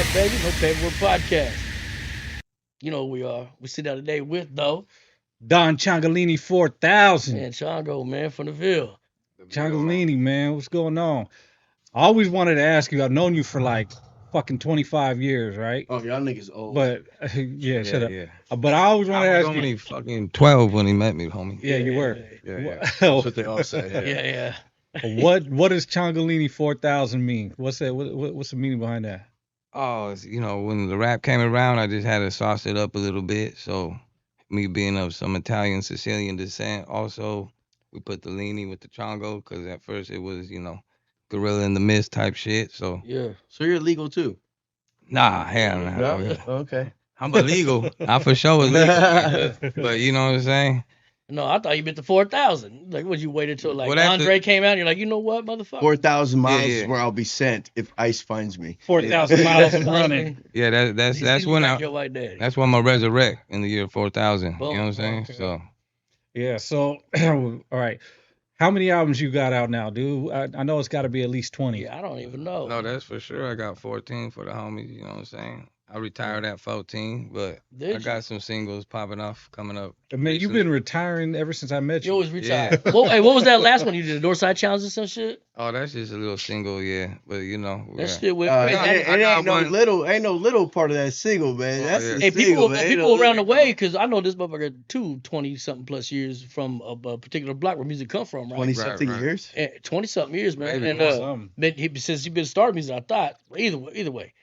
back, baby. No Paperwork Podcast. You know who we are. We sit down today with, though, Don Changolini 4000. man, Chongo, man, from the Ville. Changolini, man, what's going on? I always wanted to ask you. I've known you for like fucking 25 years, right? Oh, y'all niggas old. But yeah, shut up. Yeah. But I always want to I was ask only you. fucking 12 when he met me, homie. Yeah, you were. Yeah. That's what they all say. Yeah. What does Changolini 4000 mean? What's that? What's the meaning behind that? Oh, when the rap came around, I just had to sauce it up a little bit. So, me being of some Italian Sicilian descent, also, we put the Lini with the Chongo, because at first it was, Gorilla in the Mist type shit. So, Yeah. So you're illegal too? nah, hell no. No? Okay. I'm illegal. I for sure illegal. But you know what I'm saying? No, I thought you meant the 4,000. Like, would you wait until like Well, that's Andre came out and you're like, you know what, motherfucker? 4,000 miles Yeah. is where I'll be sent if ICE finds me. 40,000 miles and running. Yeah, that's when your white daddy. that's when I resurrect in the year 4000. Boom. You know what I'm saying? Okay. So, Yeah. So, all right. How many albums you got out now, dude? I know it's got to be at least 20. Yeah, I don't even know. no, that's for sure. I got 14 for the homies. You know what I'm saying? I retired at 14, but Did I you? got some singles popping off coming up. Man, you've been retiring ever since I met You you. always retired. Well, hey, what was that last one you did? The Northside Challenge or some shit? Oh, that's just a little single, yeah. But That yeah. shit with I It got ain't no one. little part of that single, man. Oh, That's yeah. the Hey, single, man. Ain't people no around the little- way, because I know this motherfucker too, 20-something plus years from a particular block where music come from, right? 20-something Right. years? 20-something years, man. Maybe And more something. since you've been starting music, I thought, either way.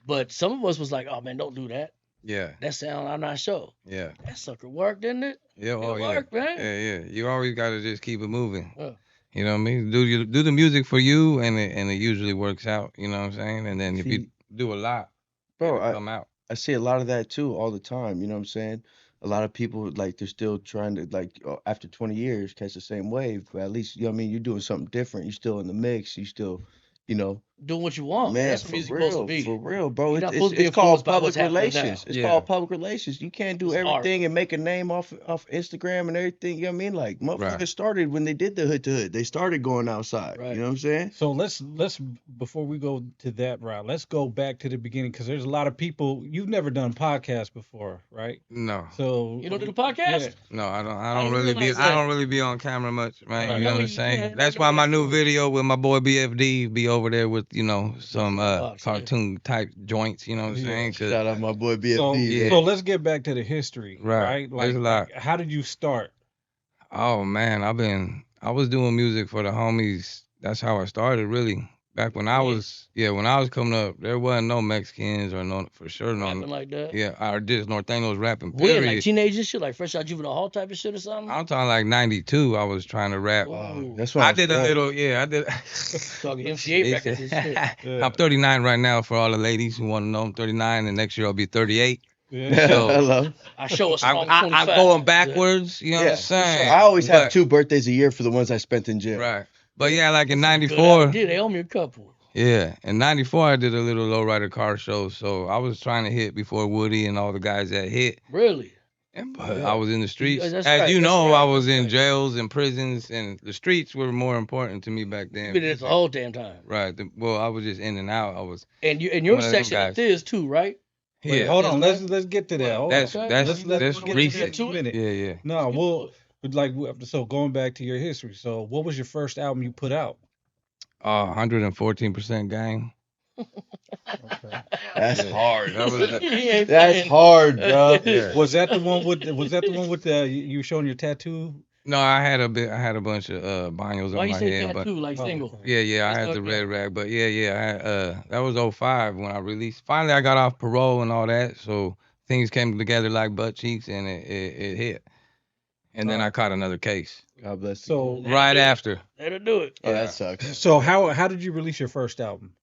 But some of us was like, oh, man, don't do that. Yeah, That sound, I'm not sure. yeah. That sucker worked, didn't it? Yeah, oh, It yeah. worked, man. Yeah. You always got to just keep it moving. Yeah. You know what I mean? Do the music for you, and it usually works out. You know what I'm saying? And then if you do a lot, Bro, it'll come out. I see a lot of that too all the time. You know what I'm saying? A lot of people like they're still trying to after 20 years catch the same wave, but at least you know what I mean. You're doing something different. You're still in the mix. You still, Doing what you want. man, That's what for music's real, supposed to be. for real, bro. You're not supposed to be It's called influenced by public what's happening now. relations. It's Yeah. called public relations. You can't do It's art. everything and make a name off Instagram and everything. You know what I mean? Like motherfuckers Right. started when they did the hood to hood. They started going outside. Right. You know what I'm saying? So let's before we go to that route, let's go back to the beginning because there's a lot of people. You've never done podcasts before, right? No, So You don't do the podcast? Yeah. no, I didn't don't really be. realize I that. don't really be on camera much, man. Right. You know what I'm Yeah, saying? I That's know why my that new too. video with my boy BFD be over there with some Box, yeah. cartoon type joints. You know what I'm Yeah. saying? 'Cause- Shout out my boy BFD. So, man. so let's get back to the history, Right. right? There's a lot. How did you start? Oh man, I was doing music for the homies. That's how I started, really. Back when I was coming up, there wasn't no Mexicans or no, for sure, Rapping no. like that. Yeah, or just Norteños rapping. When, Period. like teenagers shit, like fresh out juvenile hall type of shit or something? I'm talking like '92. I was trying to rap. Whoa. That's what I did a little, I did. Talking MCA records and shit. Yeah. I'm 39 right now for all the ladies who want to know. I'm 39, and next year I'll be 38. Yeah. So- Hello. I show us I'm 25. going backwards. You know what Yeah, I'm saying? I always have But- 2 birthdays a year for the ones I spent in jail. Right. But yeah, like in Good '94. idea. They owe me a couple. Yeah, in '94 I did a little lowrider car show, so I was trying to hit before Woody and all the guys that hit. Really? But Yeah. I was in the streets. That's As right, you that's know, right, I was that's in right. jails and prisons, and the streets were more important to me back then. You've been in this the whole damn time. Right. Well, I was just in and out. I was. And your One of them section guys. at this too, right? Wait, Yeah. hold on. That's Let's get to that. Hold That's on. that's Let's that's get to recent. that. In a minute. Yeah. No, well, so going back to your history. So, what was your first album you put out? 114% gang. Okay. That's hard. That was He ain't That's playing. hard, bro. Yeah. Was that the one with you showing your tattoo? No, I had a bunch of baños Why on you my say head, but tattoo like Oh, single? okay. yeah, I That's had the okay. red rag, but yeah, I had, that was '05 when I released. Finally, I got off parole and all that, so things came together like butt cheeks, and it hit. And then I caught another case God bless you. So, right after. That'll do it. Oh, that sucks. so how did you release your first album?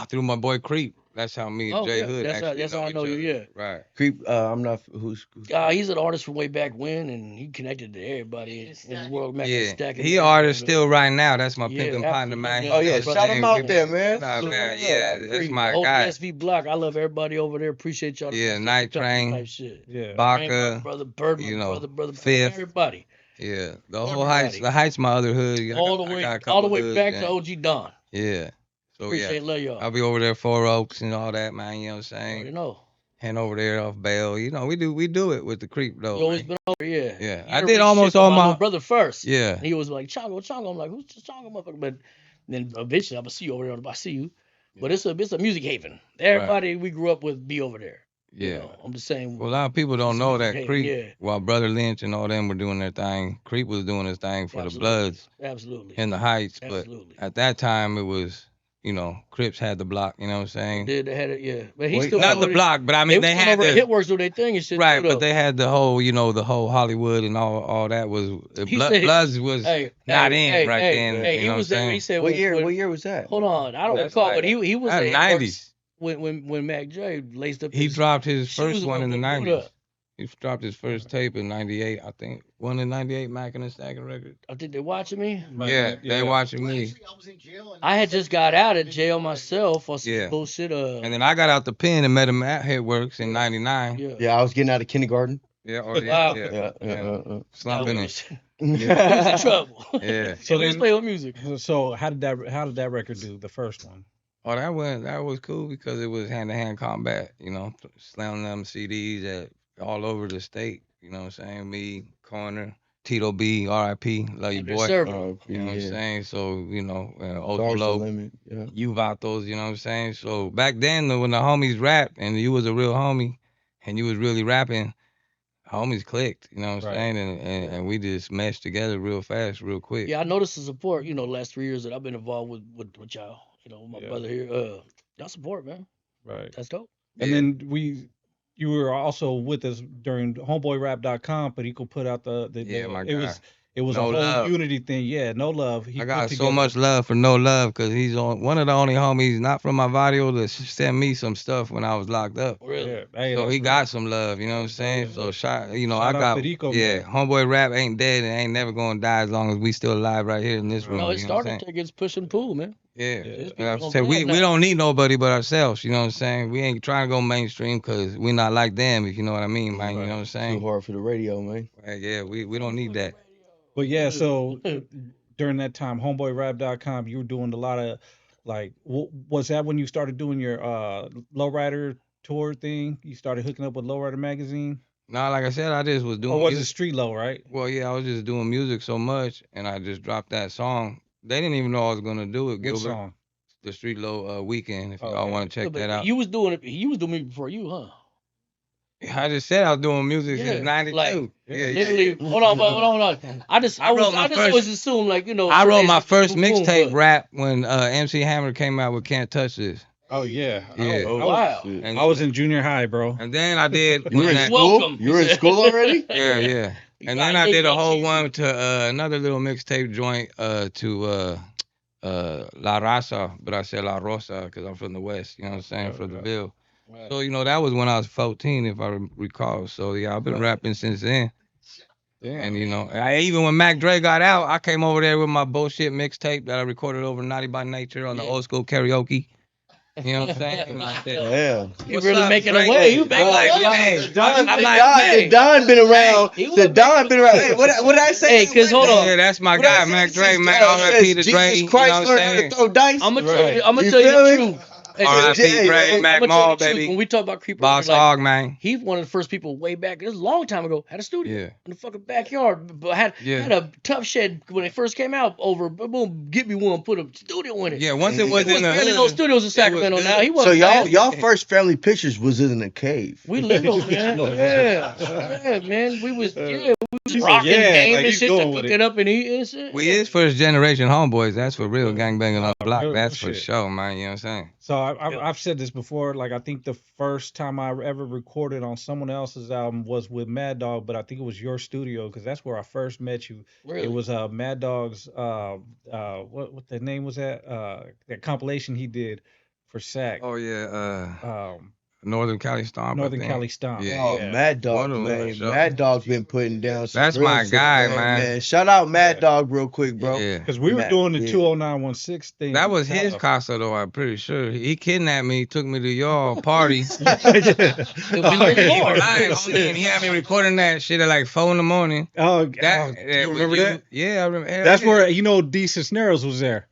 Through my boy Creep. That's how me and Oh, Jay yeah, Hood that's how- actually that's how I know each you, other. Right. Creep, I'm not who's He's an artist from way back when, and he connected to everybody in the world. Man, Yeah, stacking he it. artist still right now. That's my Yeah, pimpin' partner, man. absolutely. Oh yeah, Yeah, shout him out there, man. Nah, Salute man, him yeah, up. that's my Whole guy. SV block. I love everybody over there. Appreciate y'all. Yeah, Night Train, type shit. Yeah. Baca, Brother Birdman, you know, brother, Fifth. everybody. yeah, the whole Everybody. Heights. The Heights, my other hood. I all got- the I way, got a all the couple way hoods, back yeah. to OG Don. Yeah. So Appreciate love y'all. I'll be over there 4 Oaks and all that, man. You know what I'm Already saying? know. And over there off Bell. You know, we do it with the creep though. You always man. been over, yeah. Yeah. You I heard did me almost shit all with my little brother first. Yeah. And he was like, Chongo. I'm like, who's the Chongo motherfucker? But then eventually I'm gonna see you over there. I see you. But it's a music haven. Everybody we grew up with be over there. You Yeah. know, I'm just saying. Well, a lot of people don't it's a know music that haven, Creep, yeah. while Brother Lynch and all them were doing their thing, Creep was doing his thing for the Absolutely. Bloods Absolutely. in the Heights. But Absolutely. at that time, it was, you know, Crips had the block, you know what I'm They saying? did. They had it. Yeah. But he Wait, still Not the over- block, but I They mean, was they going had over at the, Hitworks doing their thing and shit. right, too, but though. they had the whole, you know, the whole Hollywood and all that was, He said- Bloods was Hey, not hey, in hey, right hey, then, hey, you he know what I'm was there. He saying? said, what when- year? when- What year was that? Hold on, I don't That's recall, like- but he was That at 90s. when Mac J laced up. He his dropped his shoes first one in the up and 90s. up. He dropped his first tape in 98, I think. One in 98, Mac and the Stacking Record. I think they watching me. Yeah, they watching me. Actually, I was in jail. And I had just got out of jail myself on some Yeah. bullshit. And then I got out the pen and met him at Hitworks in 99. yeah. Yeah, I was getting out of kindergarten. Yeah, Wow. Yeah. Slumping That it. was- he was in trouble. Yeah. So let's play with music. So how did that record do? The first one. Oh, that was cool because it was hand-to-hand combat, you know, slamming them CDs at all over the state, you know what I'm saying? Me, Corner, Tito B, R.I.P., love you, boy. Server. You know what I'm saying? So, you know, Stars the Low, limit. Yeah. you Vatos, you know what I'm saying? So back then, when the homies rapped and you was a real homie and you was really rapping, homies clicked, you know what I'm Right. saying? And we just meshed together real fast, real quick. Yeah, I noticed the support. You know, last 3 years that I've been involved with y'all. You know, my Yeah. brother here. Y'all support, man. Right. That's dope. And Yeah. then you were also with us during homeboyrap.com, but he could put out the Yeah, my it guy. was No a whole Love. unity thing. Yeah, no love. He I put got so together- much love for No Love because he's one of the only homies, not from my barrio, to send me some stuff when I was locked up. Really. Yeah, hey, So that's he real. got some love, you know what I'm saying? So you know, Shout I out got Federico, yeah, man. Homeboy Rap ain't dead and ain't never gonna die as long as we still alive right here in this room. No, it you know what I'm started saying? to get push and pull, man. Yeah. There's And I people said on we bad now. don't need nobody but ourselves, you know what I'm saying? We ain't trying to go mainstream because we not like them, if you know what I mean, man. You know what I'm Too saying? hard for the radio, man. Yeah, we don't need that. But yeah, so during that time, homeboyrap.com, you were doing a lot of like, was that when you started doing your lowrider tour thing? You started hooking up with Lowrider magazine, Nah, like I said, I just was doing or was it music. Street Low? Right. Well, yeah, I was just doing music so much, and I just dropped that song. They didn't even know I was gonna do it. What Gilbert, song? the Street Low Weekend. If Oh, y'all okay. want to check But that out. You was doing it. He was doing it before you, huh? I just said I was doing music Yeah, since '92. like, yeah, Literally. Hold on. I just wrote my just first- always assumed like, you know. I wrote my it's first boom, boom, mixtape but- rap when MC Hammer came out with Can't Touch This. Oh yeah. Yeah. Oh, Wow. shit. And, I was in junior high, bro. and then I did. You were in that- school? Welcome. You were in school already? Yeah, yeah. You And got then I did a ignorant whole cheese. one to another little mixtape joint to La Raza, but I said La Rosa because I'm from the West, you know what I'm saying, from the Ville. Right. So, you know, that was when I was 14, if I recall. So, yeah, I've been rapping since then. And, you know, even when Mac Dre got out, I came over there with my bullshit mixtape that I recorded over Naughty by Nature on the Yeah. old school karaoke. You know what I'm saying? Like that. Yeah. You What's really up, making Drake? a way. You I'm making like, a way. hey, Don, I'm the like, Don, hey. the Don been around. He was The Don been around. Hey, what did I say? Hey, 'cause hold on. Yeah, that's my What did I guy, say? Mac Dre, Since, Mac R.I.P. to since Dre. Jesus You know Christ what I'm learned how saying? to throw dice. I'm gonna Right. tell You you feel the me? truth. Hey, R.I.P. Hey, Dre, hey, Mac I'm gonna tell you Mall, the truth. baby. When we talk about Creeper, Boss like, Hog, man. he's one of the first people way back. This is a long time ago. Had a studio Yeah. in the fucking backyard, but had a tough shed when it first came out. Over, boom, get me one, put a studio in it. Yeah, once it There was was in the barely no hood. studios in Sacramento. Now he So wasn't. y'all first family pictures was in a cave. We lived on, man. Yeah, man. We was She said, rocking yeah, game like and he's shit, going to with cooking up and eating and shit. We is first generation homeboys. That's for real. Gangbanging on the block. real That's for shit. sure, man. You know what I'm saying? So I've said this before. Like I think the first time I ever recorded on someone else's album was with Mad Dog, but I think it was your studio because that's where I first met you. Really? It was Mad Dog's what the name was that compilation he did for SAC. Oh yeah, Um, Northern Cali Stomp. I Northern think. Cali Stomp. Yeah. Oh, Yeah. Mad Dog, One of them, man. for sure. Mad Dog's been putting down some That's real my shit, guy, man. Shout out Mad Dog real quick, bro. Yeah. Because we were Matt, doing the yeah. 20916 thing. That was his tough. casa though. I'm pretty sure he kidnapped me, took me to y'all party. It was Oh, really yeah. hard. Lying, homie, and he had me recording that shit at like 4 in. Oh, That you remember that? Yeah, I remember. Hell That's yeah. where D Cisneros was there.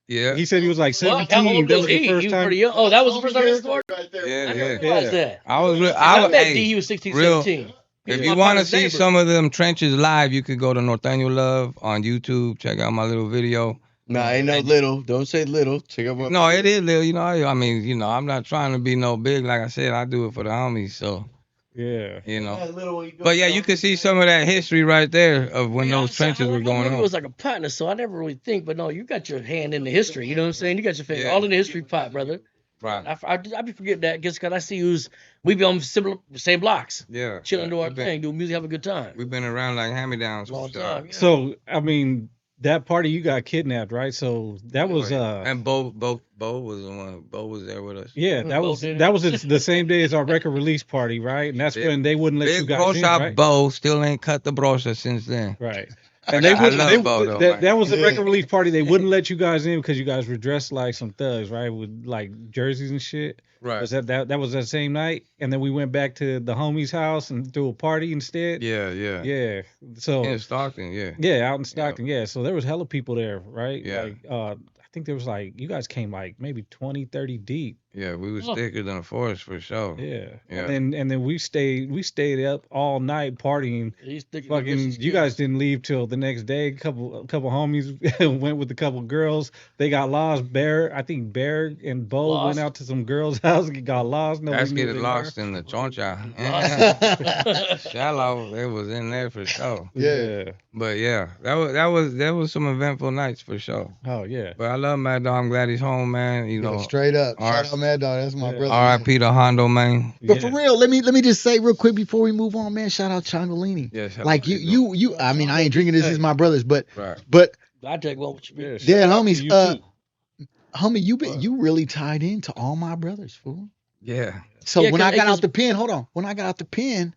Yeah. He said he was like Well, how 17. old That was was the he? first He was time. pretty young. Oh, that was the first time he recorded? Yeah, I yeah. didn't realize that. I was real. I met hey, D, he was 16, real. 17. He If was you my want to partner's see neighbor. some of them trenches live, you could go to Norteño Love on YouTube. Check out my little video. Nah, ain't no little. Don't say little. Check out my. No, it is little. You know, I mean, you know, I'm not trying to be no big. Like I said, I do it for the homies. So, Yeah. you know. That little one you go But yeah, down. you can see some of that history right there of when those trenches were I going knew he on. was like a partner, so I never really think. But no, you got your hand in the history. You know what I'm saying? You got your finger Yeah. all in the history pot, brother. Right. I be forgetting that just because I see who's we be on same blocks, Yeah. chilling, do our We've been- thing, do music, have a good time. We've been around like hand-me-downs. Long for sure. time. Yeah. So I mean, that party you got kidnapped, right? So that was And Bo was the one. Bo was there with us. yeah, that Bo was did it. that was the same day as our record release party, right? And that's Big- when they wouldn't let you Big guys Bro in, Shop right? Bo still ain't cut the brochure since then. Right. I And they got- I would love they, Bo, though, man. that was the record release party. They wouldn't let you guys in because you guys were dressed like some thugs, right? With like jerseys and shit. Right. Was that was that same night? And then we went back to the homie's house and threw a party instead. Yeah, yeah. Yeah. So In Stockton, yeah. yeah, out in Stockton. Yeah. So there was hella people there, right? Yeah. Like I think there was like you guys came like maybe 20, 30 deep. Yeah, we was Oh. thicker than a forest for sure. Yeah. Yeah. And then we stayed up all night partying. He's thinking Fucking, you guys didn't leave till the next day. A couple homies went with a couple girls. They got lost. I think Bear and Bo Lost. went out to some girls' house and got lost. Nobody That's knew getting they lost were. in the choncha. Lost. Shallow, it was in there for sure. Yeah. But yeah, that was some eventful nights for sure. Oh yeah. But I love Mad Dog. I'm glad he's home, man. You know, Straight up. All right. Shout out Mad Dog. That's my Yeah. brother. R.I.P. to Hondo, man. But for Yeah. real, let me just say real quick before we move on, man. Shout out Changolini. Yeah, shout Like out you. I mean, I ain't drinking this. This is my brother's, but Right. I take one with you. Yeah. yeah, shout out to homies. you too. Homie, you really tied into all my brothers, fool. Yeah. So Yeah, when 'cause I got it out just- the pen, hold on. When I got out the pen,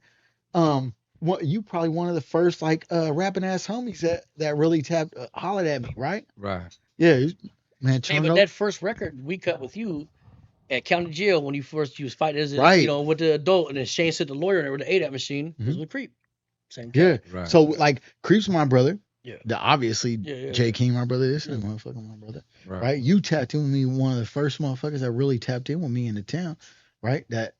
you probably one of the first like rapping ass homies that really tapped hollered at me, right? Right. Yeah, man. Hey, Chango. but that first record we cut with you at county jail when you was fighting as a, Right. you know, with the adult, and then Shane sent the lawyer and with the ADAT machine was Mhm. with Creep. Same Yeah. Right. So like Creep's my brother. Yeah. The obviously Yeah. Jking my brother. This is motherfucker my brother. Right. Right. You tapped in with me, one of the first motherfuckers that really tapped in with me in the town. Right. That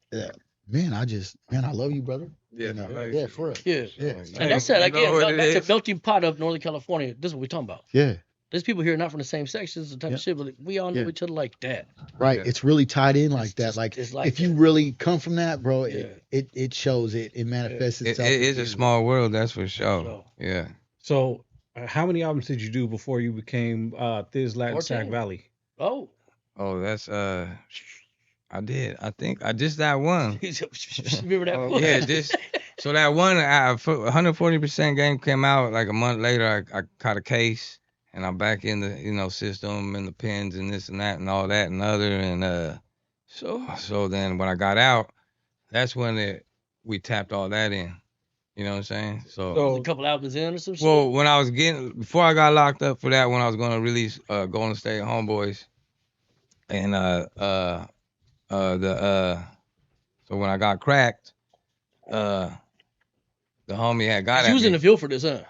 man, I love you, brother. Yeah. You know, Right. yeah, for real. Yeah. Yeah. And that's it. You Again, know what it that's is. a melting pot of Northern California. This is what we're talking about. Yeah. There's people here not from the same sections, the type Yeah. of shit, but we all know Yeah. each other like that. Right. Yeah. It's really tied in like It's that. just- Like, it's like if you that. really come from that, bro, Yeah. it shows it manifests It itself. is a in- small world, that's for sure. So- Yeah. So how many albums did you do before you became Thiz Latin Sac 14. Valley? Oh. Oh, that's I did. I think I just that one. Remember that? Oh, yeah, just so that one 140% game came out like a month later. I caught a case and I'm back in the system and the pens and this and that and all that and other and so then when I got out, that's when we tapped all that in. You know what I'm saying? Was a couple albums in or some shit. Well, when I was before I got locked up for that, when I was going to release Golden State Homeboys, and so when I got cracked, the homie had got He at was me. in the field for this, huh?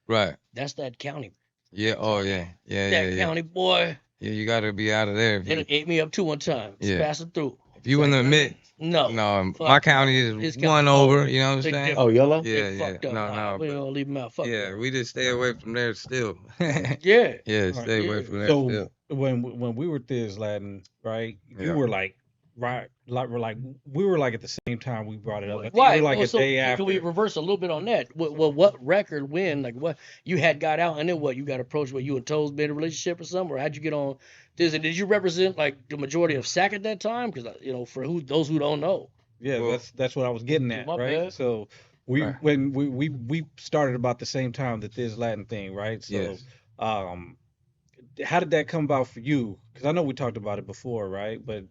Right. That's that county. Yeah. Oh yeah. Yeah. That Yeah. county boy. Yeah. You got to be out of there. It ate me up too one time. Just Yeah. passing through. If you in the mid, No. no, Fuck. my county is His one county- over. You know what I'm Big saying? difference. Oh, yellow? Yeah. They Yeah. fucked up. No. Nah, we No. don't leave them out. Fuck Yeah. them. We just stay away from there still. Yeah. Yeah. Stay away Yeah. from there So still. when we were Thiz Latin, right? You Yeah. were like we were like at the same time we brought it up. I think Why? you were like Oh, a so day after. Can we reverse a little bit on that? What record when? Like what you had got out and then what you got approached with you and Toes been in a relationship or something? Or how'd you get on this? And did you represent like the majority of SAC at that time? Because for those who don't know. Yeah, Well- that's what I was getting at, My right? bad. So Right. when we started about the same time the Thiz Latin thing, right? So Yes. how did that come about for you? Because I know we talked about it before, right? But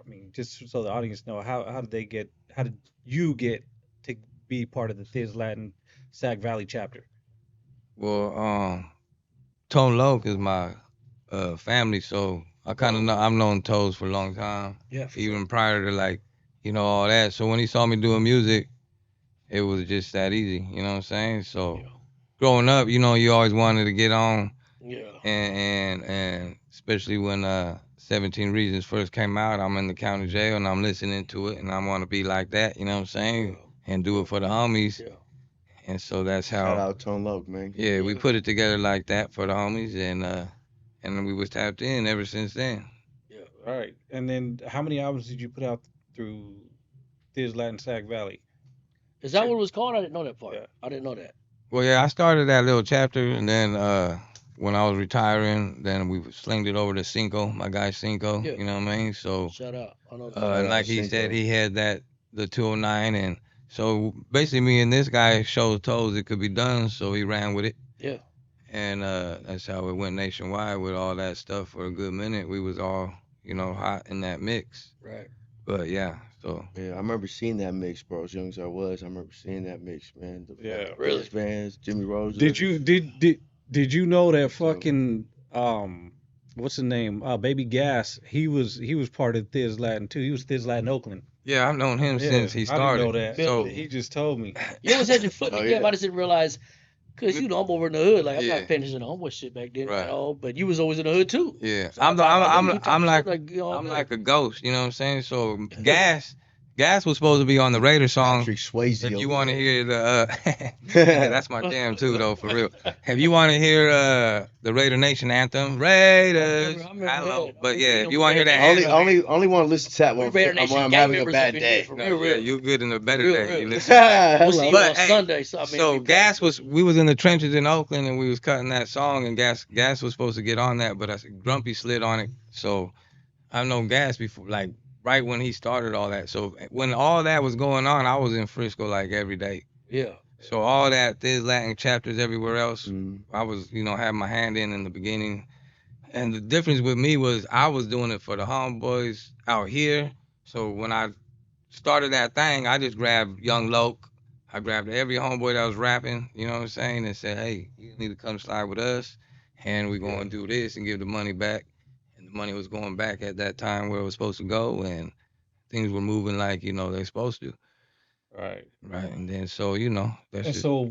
I mean, just so the audience know, how did you get to be part of the Thiz Latin Sac Valley chapter? Well, Tone Loc is my family, so I kind of know I've known Toes for a long time, Yeah. even prior to all that. So when he saw me doing music, it was just that easy. You know what I'm saying? So Yeah. growing up, you always wanted to get on Yeah. and especially when 17 Reasons first came out. I'm in the county jail and I'm listening to it and I want to be like that, you know what I'm saying? And do it for the homies. Yeah. And so that's Shout how, out Tone Loc, man. yeah, we put it together like that for the homies, and we was tapped in ever since then. Yeah. All right. And then how many albums did you put out through Thiz Latin Sac Valley? Is that what it was called? I didn't know that part. Yeah. I didn't know that. Well, yeah, I started that little chapter, and then when I was retiring, then we slinged it over to Cinco, my guy Cinco. Yeah. You know what I mean? So, Shout out. I know. and like he Cinco. said, he had the 209, and so basically, me and this guy showed toes it could be done, so he ran with it. Yeah. And that's how it went nationwide with all that stuff for a good minute. We was all, hot in that mix. Right. But yeah, so Yeah, I remember seeing that mix, bro. As young as I was, I remember seeing that mix, man. Yeah. Really? Vans, Jimmy Rose. Did you know that So- fucking what's the name? Baby Gas. He was part of Thiz Latin too. He was Thiz Latin Oakland. yeah, I've known him since he I started. didn't know that. So He just told me. You always had your foot in the Oh, game. yeah. I just didn't realize, because I'm over in the hood. Like, I'm Yeah. not finishing the homeboy shit back then Right. at all. But you was always in the hood too. yeah, So I'm I knew you talking like shit, you know, I'm like a ghost, you know what I'm saying? So Gas was supposed to be on the Raider song. Patrick Swayze. If you over want to there. hear the yeah, that's my jam too though, for real. If you want to hear the Raider Nation anthem, Raiders, I remember I don't know, that. but yeah, if We you want to hear that Only, anthem, only want to listen to that We one Raider when Nation I'm gang having a members bad up in day. here for no, real, yeah, real. you good in a better Real, day. real. You listen. We'll see you But, on hey, Sunday. So, I mean, So we Gas we was in the trenches in Oakland and we was cutting that song and Gas was supposed to get on that, but I said Grumpy slid on it. So I've known Gas before, like right when he started all that. So when all that was going on, I was in Frisco like every day. Yeah. So all that Thiz Latin chapters everywhere else, Mm. I was, having my hand in the beginning. And the difference with me was I was doing it for the homeboys out here. So when I started that thing, I just grabbed Young Loke. I grabbed every homeboy that was rapping, you know what I'm saying, and said, hey, you need to come slide with us, and we're going to do this and give the money back. And the money was going back at that time where it was supposed to go, and things were moving like, they're supposed to. Right. Right. And then so, that's And just. so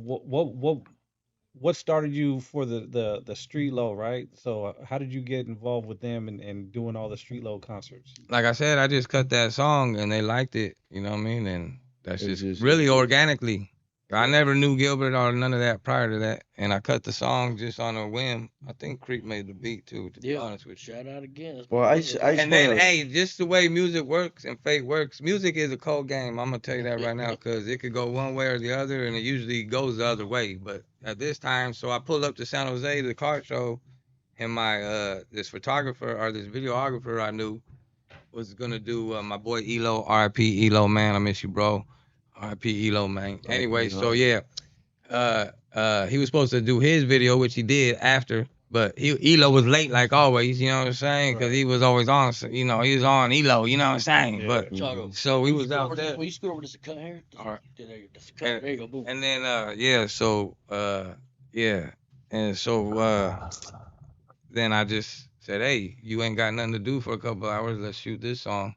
what started you for the street low, right? So how did you get involved with them and doing all the street low concerts? Like I said, I just cut that song and they liked it, you know what I mean? And that's It's just just- really organically. I never knew Gilbert or none of that prior to that. And I cut the song just on a whim. I think Creek made the beat too, to be Yeah. honest with you. Shout out again. That's Well, my I brother. just And then, wanna- hey, just the way music works and fate works, music is a cold game. I'm going to tell you that right now because it could go one way or the other, and it usually goes the other way. But at this time, so I pulled up to San Jose to the car show, and my this photographer or this videographer I knew was going to do my boy Elo, RIP Elo, man. I miss you, bro. RIP Elo, man. Anyway, so yeah, he was supposed to do his video, which he did after. But Elo was late like always, you know what I'm saying? Because he was always on, he was on Elo, you know what I'm saying? Yeah. But Chago. so we was Scoot out over there. Will you scoot over this cut here? All right. There you go. Just a cut. There you go. Boom. And then yeah, so yeah. And so then I just said, hey, you ain't got nothing to do for a couple hours, let's shoot this song.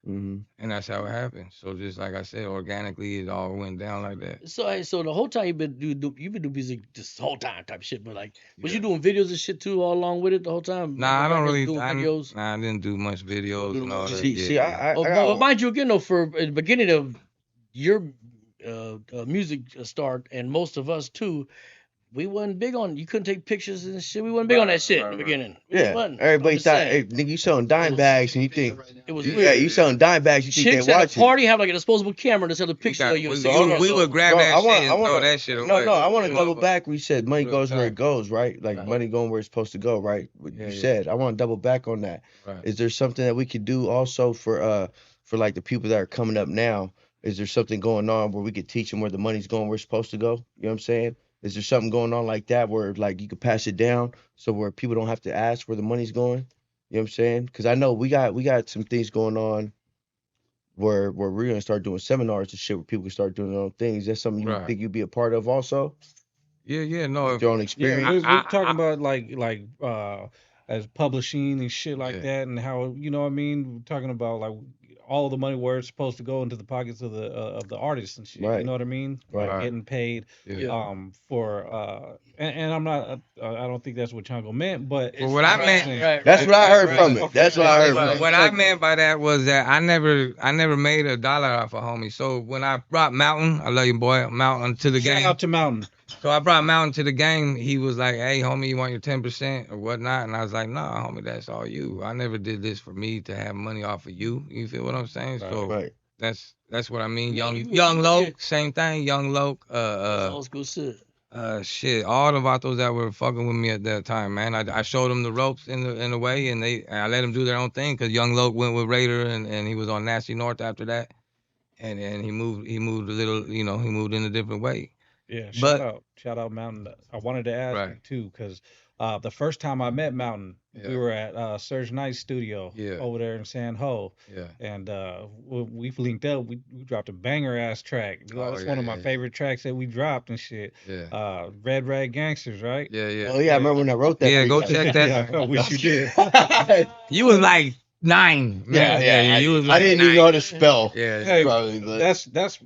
Mhm. And that's how it happened. So just like I said, organically it all went down like that. So, hey, so the whole time you've been doing music this whole time type shit, but like, was Yeah. you doing videos and shit too all along with it the whole time? Nah, I don't really doing videos. I didn't do much videos and all that. See, yeah. I But got mind you, again, though, for at the beginning of your music start, and most of us too, we wasn't big on. You couldn't take pictures and shit. We wasn't big on that shit in the beginning. We yeah. wasn't. Everybody I'm just thought, saying. hey, nigga, you selling dime bags and you think, It was yeah, weird. you selling dime bags, you think Chicks they at a watching. party have like a disposable camera to sell the We, picture got, of you. we, So, hold on, we would grab Bro, that I want- shit I and wanna- throw that shit away. No, I want to You double know, back. We said money Real goes where talk. it goes, right? Like Right. money going where it's supposed to go, right? What Yeah, you yeah. said. I want to double back on that. Right. Is there something that we could do also for like the people that are coming up now? Is there something going on where we could teach them where the money's going, where it's supposed to go? You know what I'm saying? Is there something going on like that where like you could pass it down so where people don't have to ask where the money's going? You know what I'm saying? Because I know we got some things going on where we're gonna start doing seminars and shit where people can start doing their own things. That's something you Right. think you'd be a part of also? Yeah, no. If, Their own Yeah, experience. we're talking about like as publishing and shit like Yeah. that, and how, you know what I mean. We're talking about like all the money where it's supposed to go into the pockets of the artists and shit. You Right. know what I mean? Right. Like getting paid. Yeah. For and I'm not. I don't think that's what Chongo meant, but Well, what I meant, That's what I heard from it. Okay. That's what I heard But from it. what I meant by that was that I never made $1 off a homie. So when I brought Mountain, I love you, boy, Mountain to the Shout game. out to Mountain. So I brought Mountain to the game. He was like, "Hey, homie, you want your 10% or whatnot?" And I was like, "Nah, homie, that's all you. I never did this for me to have money off of you. You feel what I'm saying?" Right. So Right. that's what I mean. Yeah, Young Loke, same thing. Young Loke, old school shit. shit, all the vatos that were fucking with me at that time, man. I showed them the ropes in a way, and I let them do their own thing because Young Loke went with Raider, and he was on Nasty North after that, and he moved a little, he moved in a different way. Yeah, But shout out Mountain. I wanted to ask you Right. too, because the first time I met Mountain, we Yeah. were at Surge Knight's studio Yeah. over there in San Ho, yeah, and we've linked up. We dropped a banger ass track. Oh, That's yeah, one of my yeah. favorite tracks that we dropped and shit. yeah, Red Rag Gangsters, right? yeah, yeah. Oh yeah, I remember when I wrote that. Yeah, go freestyle. check that. Yeah, I wish you did. You was like 9. Yeah, Man. yeah. You was I like didn't 9. even know how to spell. Yeah, Hey, Probably, but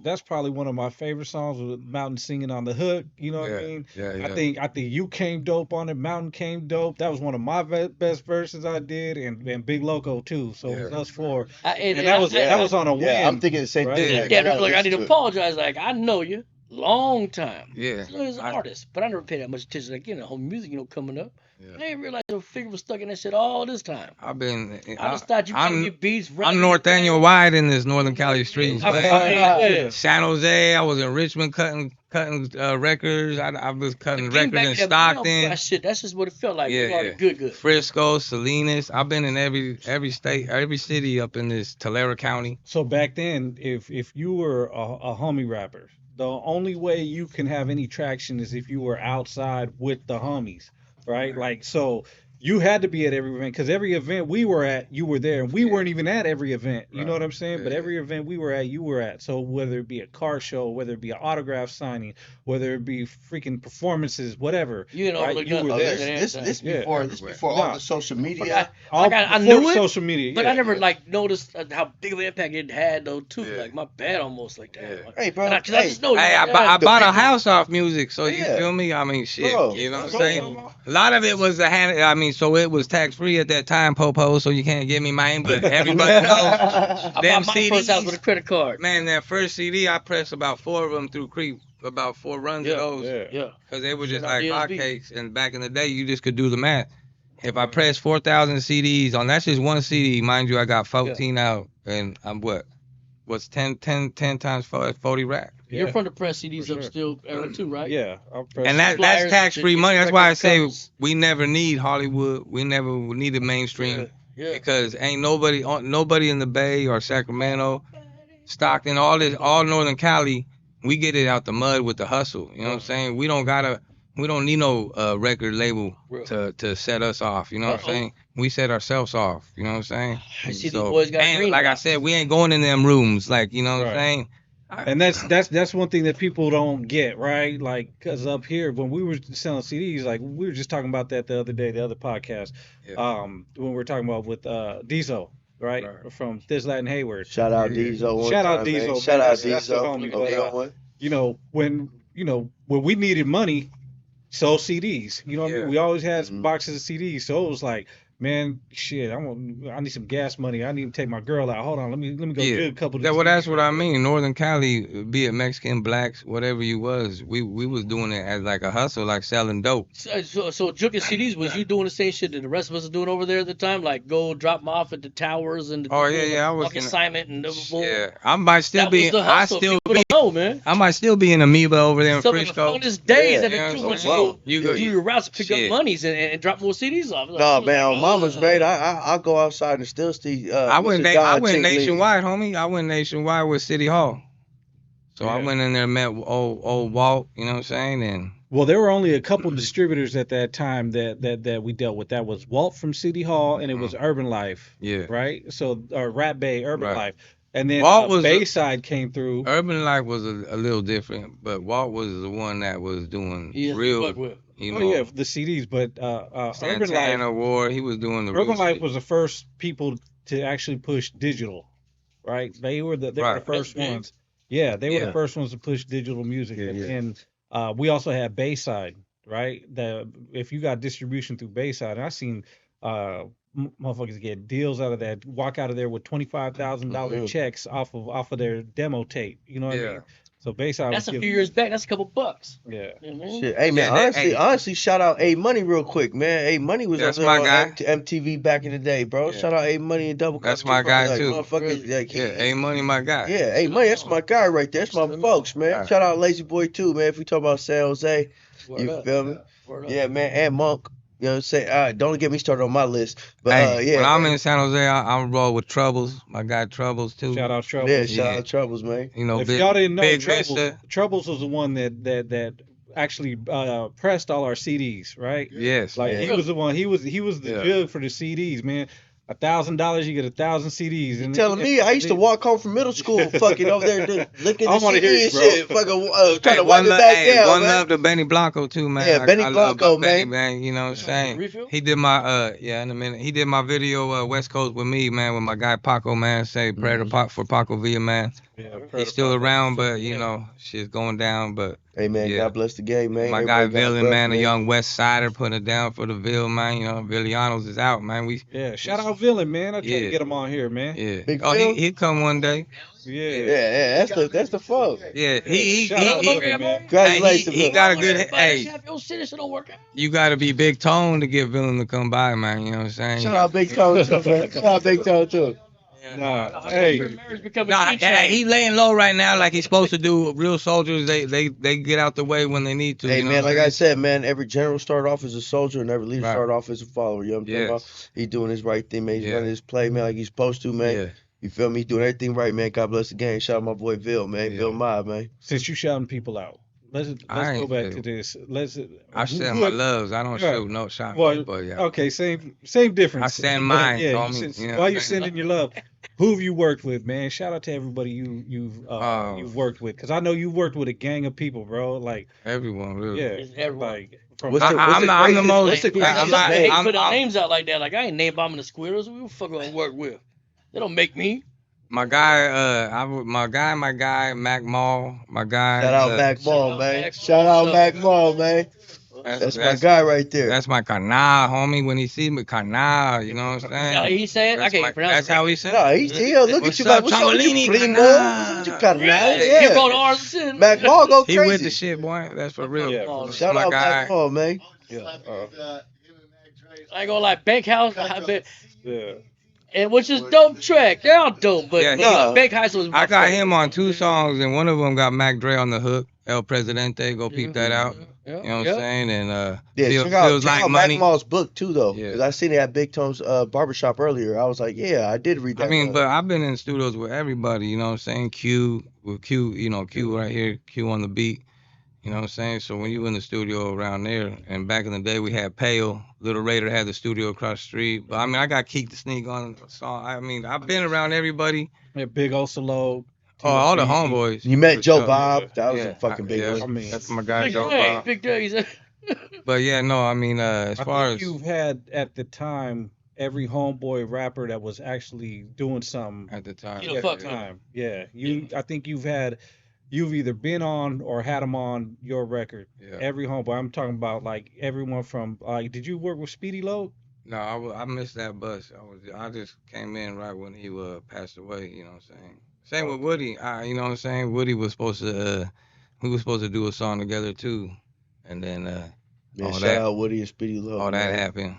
that's probably one of my favorite songs with Mountain singing on the hook. You know what I mean? yeah, yeah. I think you came dope on it. Mountain came dope. That was one of my best verses I did, and Big Loco too. So it was us four, and that was on a win. yeah, I'm thinking the same right? thing. Yeah. Like, Yeah, gotta look, I need listen to it. apologize. Like, I know you, long time. Yeah. So as an artist, but I never paid that much attention. Like, home music, coming up. Yeah. I didn't realize the figure was stuck in that shit all this time. I've been. I just thought you couldn't get beats. I'm Nathaniel Wide in this Northern Cali streets. Yeah. San Jose. I was in Richmond cutting records. I was cutting records in Stockton. That shit, that's just what it felt like. Yeah, Yeah, good. Frisco, Salinas. I've been in every state, every city up in this Tulare County. So back then, if you were a homie rapper, the only way you can have any traction is if you were outside with the homies, right? Like, so you had to be at every event, because every event we were at, you were there. And we weren't even at every event. You know what I'm saying? Yeah, But yeah. every event we were at, you were at. So whether it be a car show, whether it be an autograph signing, whether it be freaking performances, whatever. Right? look, You were Oh, there. this Yeah. before all the social media. I Before knew it, social media. but yeah. I never noticed how big of an impact it had though too. Yeah. Like my bad almost like that. Yeah. Like, Hey, bro. and I just know. Hey, I the bought a people- house off music, so you Yeah. feel me? I mean, shit. Bro, You know what I'm bro. saying? A lot of it was so it was tax free at that time, Popo. So you can't give me mine, but everybody knows. I Them bought my first house CDs. with a credit card. Man, that first CD, I pressed about 4 of them through Creep, about 4 runs of those. Yeah. Because they were just Shout out like DSB. hotcakes, and back in the day, you just could do the math. If I press 4,000 CDs on, that's just one CD, mind you, I got 14 out, and I'm what's 10 times 40 rack? You're Yeah. from the press CDs For up sure. still era too, right? Yeah. And that's Flyers, tax free the money. That's why I record say covers. we never need Hollywood. We never needed mainstream Yeah. because ain't nobody in the Bay or Sacramento, Stockton, all Northern Cali. We get it out the mud with the hustle. You know what I'm saying? We don't need no record label to set us off. You know what I'm saying? We set ourselves off. You know what I'm saying? I see these boys got and green like I boxes. said, we ain't going in them rooms. Like, you know what I'm Right. saying? And that's one thing that people don't get, right? Like, cause up here when we were selling CDs, like we were just talking about that the other day, the other podcast, Yeah. when we were talking about with Diesel, right? From This Latin Hayward. Shout out Diesel. one Shout out time, Diesel, man. man. Shout out That's the Diesel. homie, Okay, but, one. When we needed money, sold CDs. You know what I Yeah. mean? We always had Mhm. boxes of CDs, so it was like, man, shit, I need some gas money. I need to take my girl out. Hold on, let me go Yeah. get a couple of Well, these that's CDs what I real quick. mean. Northern Cali, be it Mexican, blacks, whatever you was, we was doing it as like a hustle, like selling dope. So Jukin CDs, was you doing the same shit that the rest of us are doing over there at the time? Like go drop them off at the towers and the Oh, yeah, I was walk in- assignment and Yeah, I might still that be. was the I hustle. still People be. don't know, man. I might still be in Amoeba over there in Some of the Frisco. funnest days Yeah. at the Yeah, two so once wow. you You go go- do your routes to pick Shit. up monies and drop more CDs off. Like, No, it was man, like, on Mama's ugh. made. I'll go outside and still see. I went. Mr. I Don went Changolini. nationwide, homie. I went nationwide with City Hall. So I Yeah. went in there, met old Walt. You know what I'm saying? And Well, there were only a couple distributors at that time that we dealt with. That was Walt from City Hall, and it was Urban Life, yeah, right? So, Rat Bay, Urban Right. Life, and then Walt was Bayside came through. Urban Life was a little different, but Walt was the one that was doing He is the real. fuck with. You Oh know, yeah, the CDs, but Urban Life, Santana War. He was doing the Urban real Life shit. was the first people to actually push digital, right? They were the Right. first That's big. ones. Yeah, they were Yeah. the first ones to push digital music, Yeah, yeah. and we also had Bayside, right? If you got distribution through Bayside, and I seen motherfuckers get deals out of that, walk out of there with $25,000 checks off of their demo tape. You know what I Yeah. mean? So Bayside was That's a few giving, years back. That's a couple bucks. yeah. You know what I mean? Shit. Hey man, Yeah, that- honestly, shout out A Money real quick, man. A Money was That's up there my guy. on MTV back in the day, bro. Yeah. Shout out A Money and Double That's Cup, my guy, like, too. Motherfuckers, Really? like, Yeah, A Money, my guy. yeah, A Money, that's my guy right there. That's my Should folks, man. Alright. Shout out Lazy Boy too, man. If we talk about San Jose, Word you up. feel me? Word up. Yeah, man, and Monk. You know what I'm saying? All right, don't get me started on my list, but Hey, yeah, when I'm man. in San Jose, I'm roll with Troubles. My guy Troubles too. Shout out Troubles. Yeah, shout Yeah. out Troubles, man. You know, If big, y'all didn't know, big Troubles, Mister. Troubles was the one that actually pressed all our CDs, right? Yes. Like Yeah. he was the one. He was the Yeah. judge for the CDs, man. $1,000, you get 1,000 CDs. You And telling me I used to walk home from middle school, fucking over there, looking I at wanna CD hear you, and bro. shit, fucking trying to Hey, wipe it back down, one man. love to Benny Blanco too, man. Yeah, Benny I love Blanco, Benny, man. You know what I'm saying? Refill? He did my in a minute. He did my video West Coast with me, man, with my guy Paco, man. Say prayer to for Paco Villa, man. Yeah, He's still around, but you know, shit's going down. But Hey man, Yeah. God bless the game, man. my guy Everybody got Villain, breath, man, a young West Sider, putting it down for the Ville, man. You know, Villanos is out, man. Yeah, shout out Villain, man. I tried Yeah. to get him on here, man. Yeah. Big Oh, Phil? he'd come one day. Yeah. Yeah, that's the fuck. Yeah. Shout out He Villain, man. Congratulations, he man. got a good. Hey, Your shit don't work out. you got to be Big Tone to get Villain to come by, man. You know what I'm saying? Shout out Big Tone too, man. Shout out Big Tone too. Nah, hey, Marriage becoming Nah, key change. he laying low right now, like he's supposed to do. Real soldiers, they get out the way when they need to. Hey you know man, what like I'm I saying? said, man, every general started off as a soldier and every leader Right. started off as a follower. You know what I'm talking about? Yes. He's doing his right thing, man. He's Yeah. running his play, man, like he's supposed to, man. Yeah. You feel me? He's doing everything right, man. God bless the game. Shout out my boy Ville, man. Yeah. Ville Mob, man. since you shouting people out, let's I go ain't back feel- to this. I stand my loves. I don't Yeah. shoot no shot. Well, but yeah. Okay, same difference. I stand mine, Yeah, homie. since, You know while what you're I'm saying? sending your love, who have you worked with, man? Shout out to everybody you've worked with, because I know you worked with a gang of people, bro. Like, Everyone, really. yeah, It's everyone. like from What's the- I'm the most. what's the greatest I'm not- name? They I'm- put our I'm- names out like that. Like I ain't name bombing the squirrels. Who the fuck gonna work with? They don't make me. My guy, my guy, Mac Mall, my guy. Shout out Mac Mall, man. Shout out Mac Mall, man. That's my guy right there. That's my canal, homie. When he see me, canal, you know what I'm Now saying? he said, I That's, can't pronounce that's it. how he said. No, he's here. Look What's at you, up, man. What's up with you, Changolini? primo? Canal. What's your canal? Yeah. You brought Yeah. ours in. Mac Mall go He with crazy. the shit, boy. That's for real. Yeah, Oh, Shout my out guy. Mac Mall, man. I ain't gonna lie, Bankhouse, I bet, yeah. and which is dope track. They're all dope, but Yeah, no. Bankhouse was. I my got favorite. him on 2 songs, and one of them got Mac Dre on the hook. El Presidente, go peep that out. Yeah, You know what yeah. I'm saying? And Yeah, feels check like out money. Mac Mall's book too, though. Yeah. Because I seen it at Big Tone's barbershop earlier. I was like, yeah, I did read that. I mean, book. but I've been in studios with everybody, you know what I'm saying? Q, with Q, you know, Q right here, Q on the beat, you know what I'm saying? So when you in the studio around there, and back in the day we had Pale, Little Raider had the studio across the street. But I mean, I got Keek the Sneak on the song. I mean, I've been around everybody. Yeah, Big Osalo. Oh, all the homeboys. You met for Joe sure. Bob. That was Yeah, a fucking big yeah. one. I mean, That's my guy, Big Joe day, Bob. big days. But yeah, no, I mean, as I far think as you've had at the time every homeboy rapper that was actually doing something at the time. You know, at fuck the with 'em. time. Yeah, I think you've either been on or had them on your record. Yeah. Every homeboy. I'm talking about like everyone from like. Did you work with Speedy Load? No, I missed that bus. I just came in right when he passed away. You know what I'm saying? Same with Woody. You know what I'm saying? Woody was supposed to we were supposed to do a song together too, and then Yeah, all shout that out Woody and Speedy Love. all that man. happened.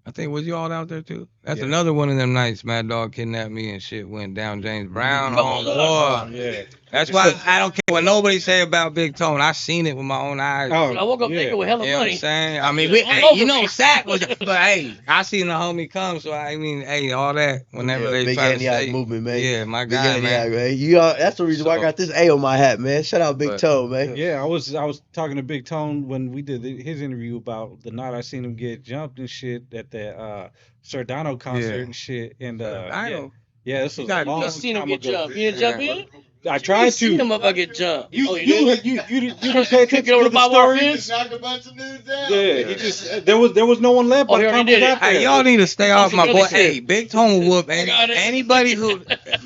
I think was you all out there too? That's Yeah. another one of them nights. Mad Dog kidnapped me and shit went down. James Brown Come on on, boy. Yeah. That's why I don't care what nobody say about Big Tone. I seen it with my own eyes. Oh, I woke up yeah. thinking with hella You know what I'm money. saying? I mean, All over you know, me. Sack was, but hey, I seen the homie come, so I mean, hey, all that. Whenever Yeah, they Big try to Antioch say, movement, man. yeah, my Big guy, Antioch, man. man. That's the reason why I So- got this A on my hat, man. Shout out Big But- Toe, man. Yeah, I was talking to Big Tone when we did his interview about the night I seen him get jumped and shit at the Sardano concert Yeah. and shit. And I yeah, know. yeah, this You was got- a long You seen him time get ago. jumped. You didn't jump Yeah. in? I You tried seen to. him up get jumped. You Oh, you did? you didn't pay attention Go to to the barbed the wire story. fence? Knocked a bunch of dudes down. Yeah, he just there was no one left by Oh, he the time already we did it. got there. Hey, y'all need to stay off my Social boy. media. Hey, Big Tone will whoop I got it. anybody who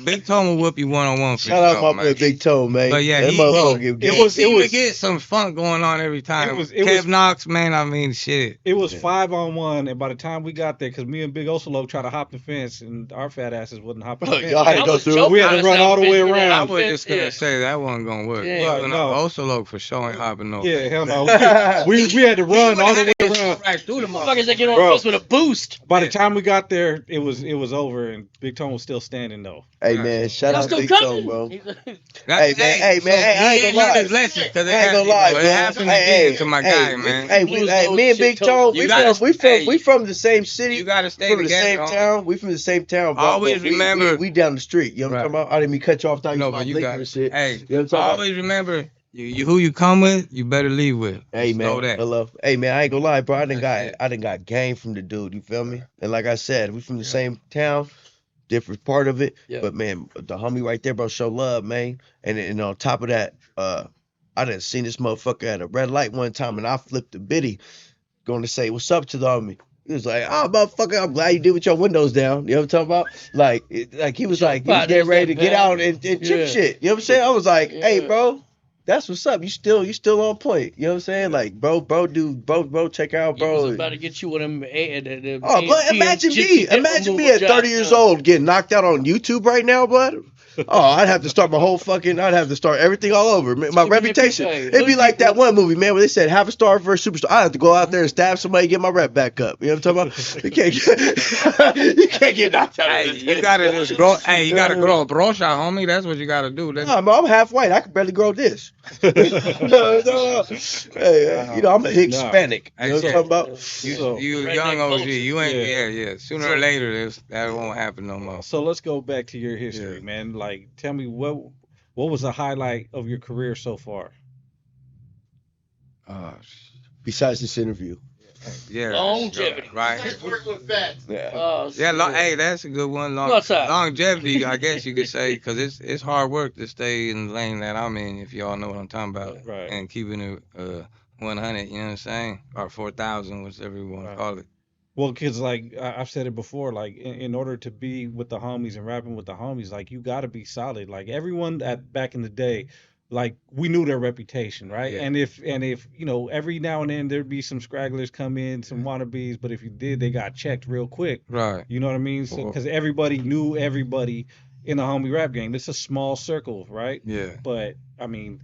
Big Tone will whoop you 1-on-1 for Shout out sure, my man. boy Big Toe, man. But yeah, that he- motherfucker bro, give it was- He get some funk going on every time. It was- Kev Knox, man, I mean, shit. It was Yeah. 5-on-1, and by the time we got there, because me and Big Osolo tried to hop the fence, and our fat asses wouldn't hop the Bro, fence. y'all had to I go was through. joking We had to on run all the way South Bend, around. I yeah, was just gonna yeah. say that wasn't gonna work. Yeah. Right, no. Osolo for sure ain't hopping no. Yeah, hell no. We had to run all the way around. Right through the Motherfuckers that get on Bro. the bus with a boost. By the time we got there, it was over, and Big Tone was still standing though. Hey man, shout Y'all out still Big Toe, coming? bro. Hey, Hey, man, I ain't gonna learned lie. his lesson because I ain't gonna lie, it man. happened again to my guy, man. Hey, Blues me Nose and shit Big toe. Toe, You we gotta- from the same city. You gotta stay from the together. same homie. town. We from the same town. But Always we- remember- we down the street. You know what I'm talking about? I didn't mean to cut you off. Thought you No, was but you liquor got and shit. Hey, You know what I'm talking about? always remember you who you come with, you better leave with. Hey Just know man, that. hello. Hey man, I ain't gonna lie, bro. I done That's it. got game from the dude. You feel me? And like I said, we from the same town, different part of it. Yeah. But man, the homie right there, bro, show love, man. And on top of that, I done seen this motherfucker at a red light one time, and I flipped the biddy, going to say what's up to the homie. He was like, "Oh, motherfucker, I'm glad you did with your windows down." You know what I'm talking about? Like he was getting ready to get out and chip Yeah. shit. You know what I'm saying? I was like, "Hey, Yeah. bro, that's what's up. You still on point." You know what I'm saying? Like, bro, check out, He was bro. about to get you one of them. Oh, but imagine me at 30 years old getting knocked out on YouTube right now, bud. Oh, I'd have to start everything all over. My Give me a reputation. PK. It'd be Look, like that people- one movie, man, where they said half a star versus superstar. I have to go out there and stab somebody, get my rep back up. You know what I'm talking about? You can't get knocked out. Hey, you gotta just grow. Hey, you gotta grow a brocha, homie. That's what you gotta do. That's, No, I'm half white. I can barely grow this. No. Hey, you know, I'm a Hispanic. You know what I'm talking about? you Redneck young OG. culture. You ain't. Yeah. Yeah. Sooner or later, that won't happen no more. So let's go back to your history, Yeah. man. Like, tell me what was the highlight of your career so far? Besides this interview. Yeah. Longevity. Right. Yeah. Yeah. Hey, that's a good one. What's up? Longevity, I guess you could say, because it's hard work to stay in the lane that I'm in. If y'all know what I'm talking about, Right. and keeping it 100. You know what I'm saying? Or 4,000, whatever you want to Right. call it. Well, because like I've said it before, like in order to be with the homies and rapping with the homies, like you got to be solid. Like everyone back in the day, like we knew their reputation, right? Yeah. And if you know, every now and then there'd be some scragglers come in, some wannabes, but if you did, they got checked real quick. Right. You know what I mean? So because everybody knew everybody in the homie rap game. It's a small circle, right? Yeah. But I mean,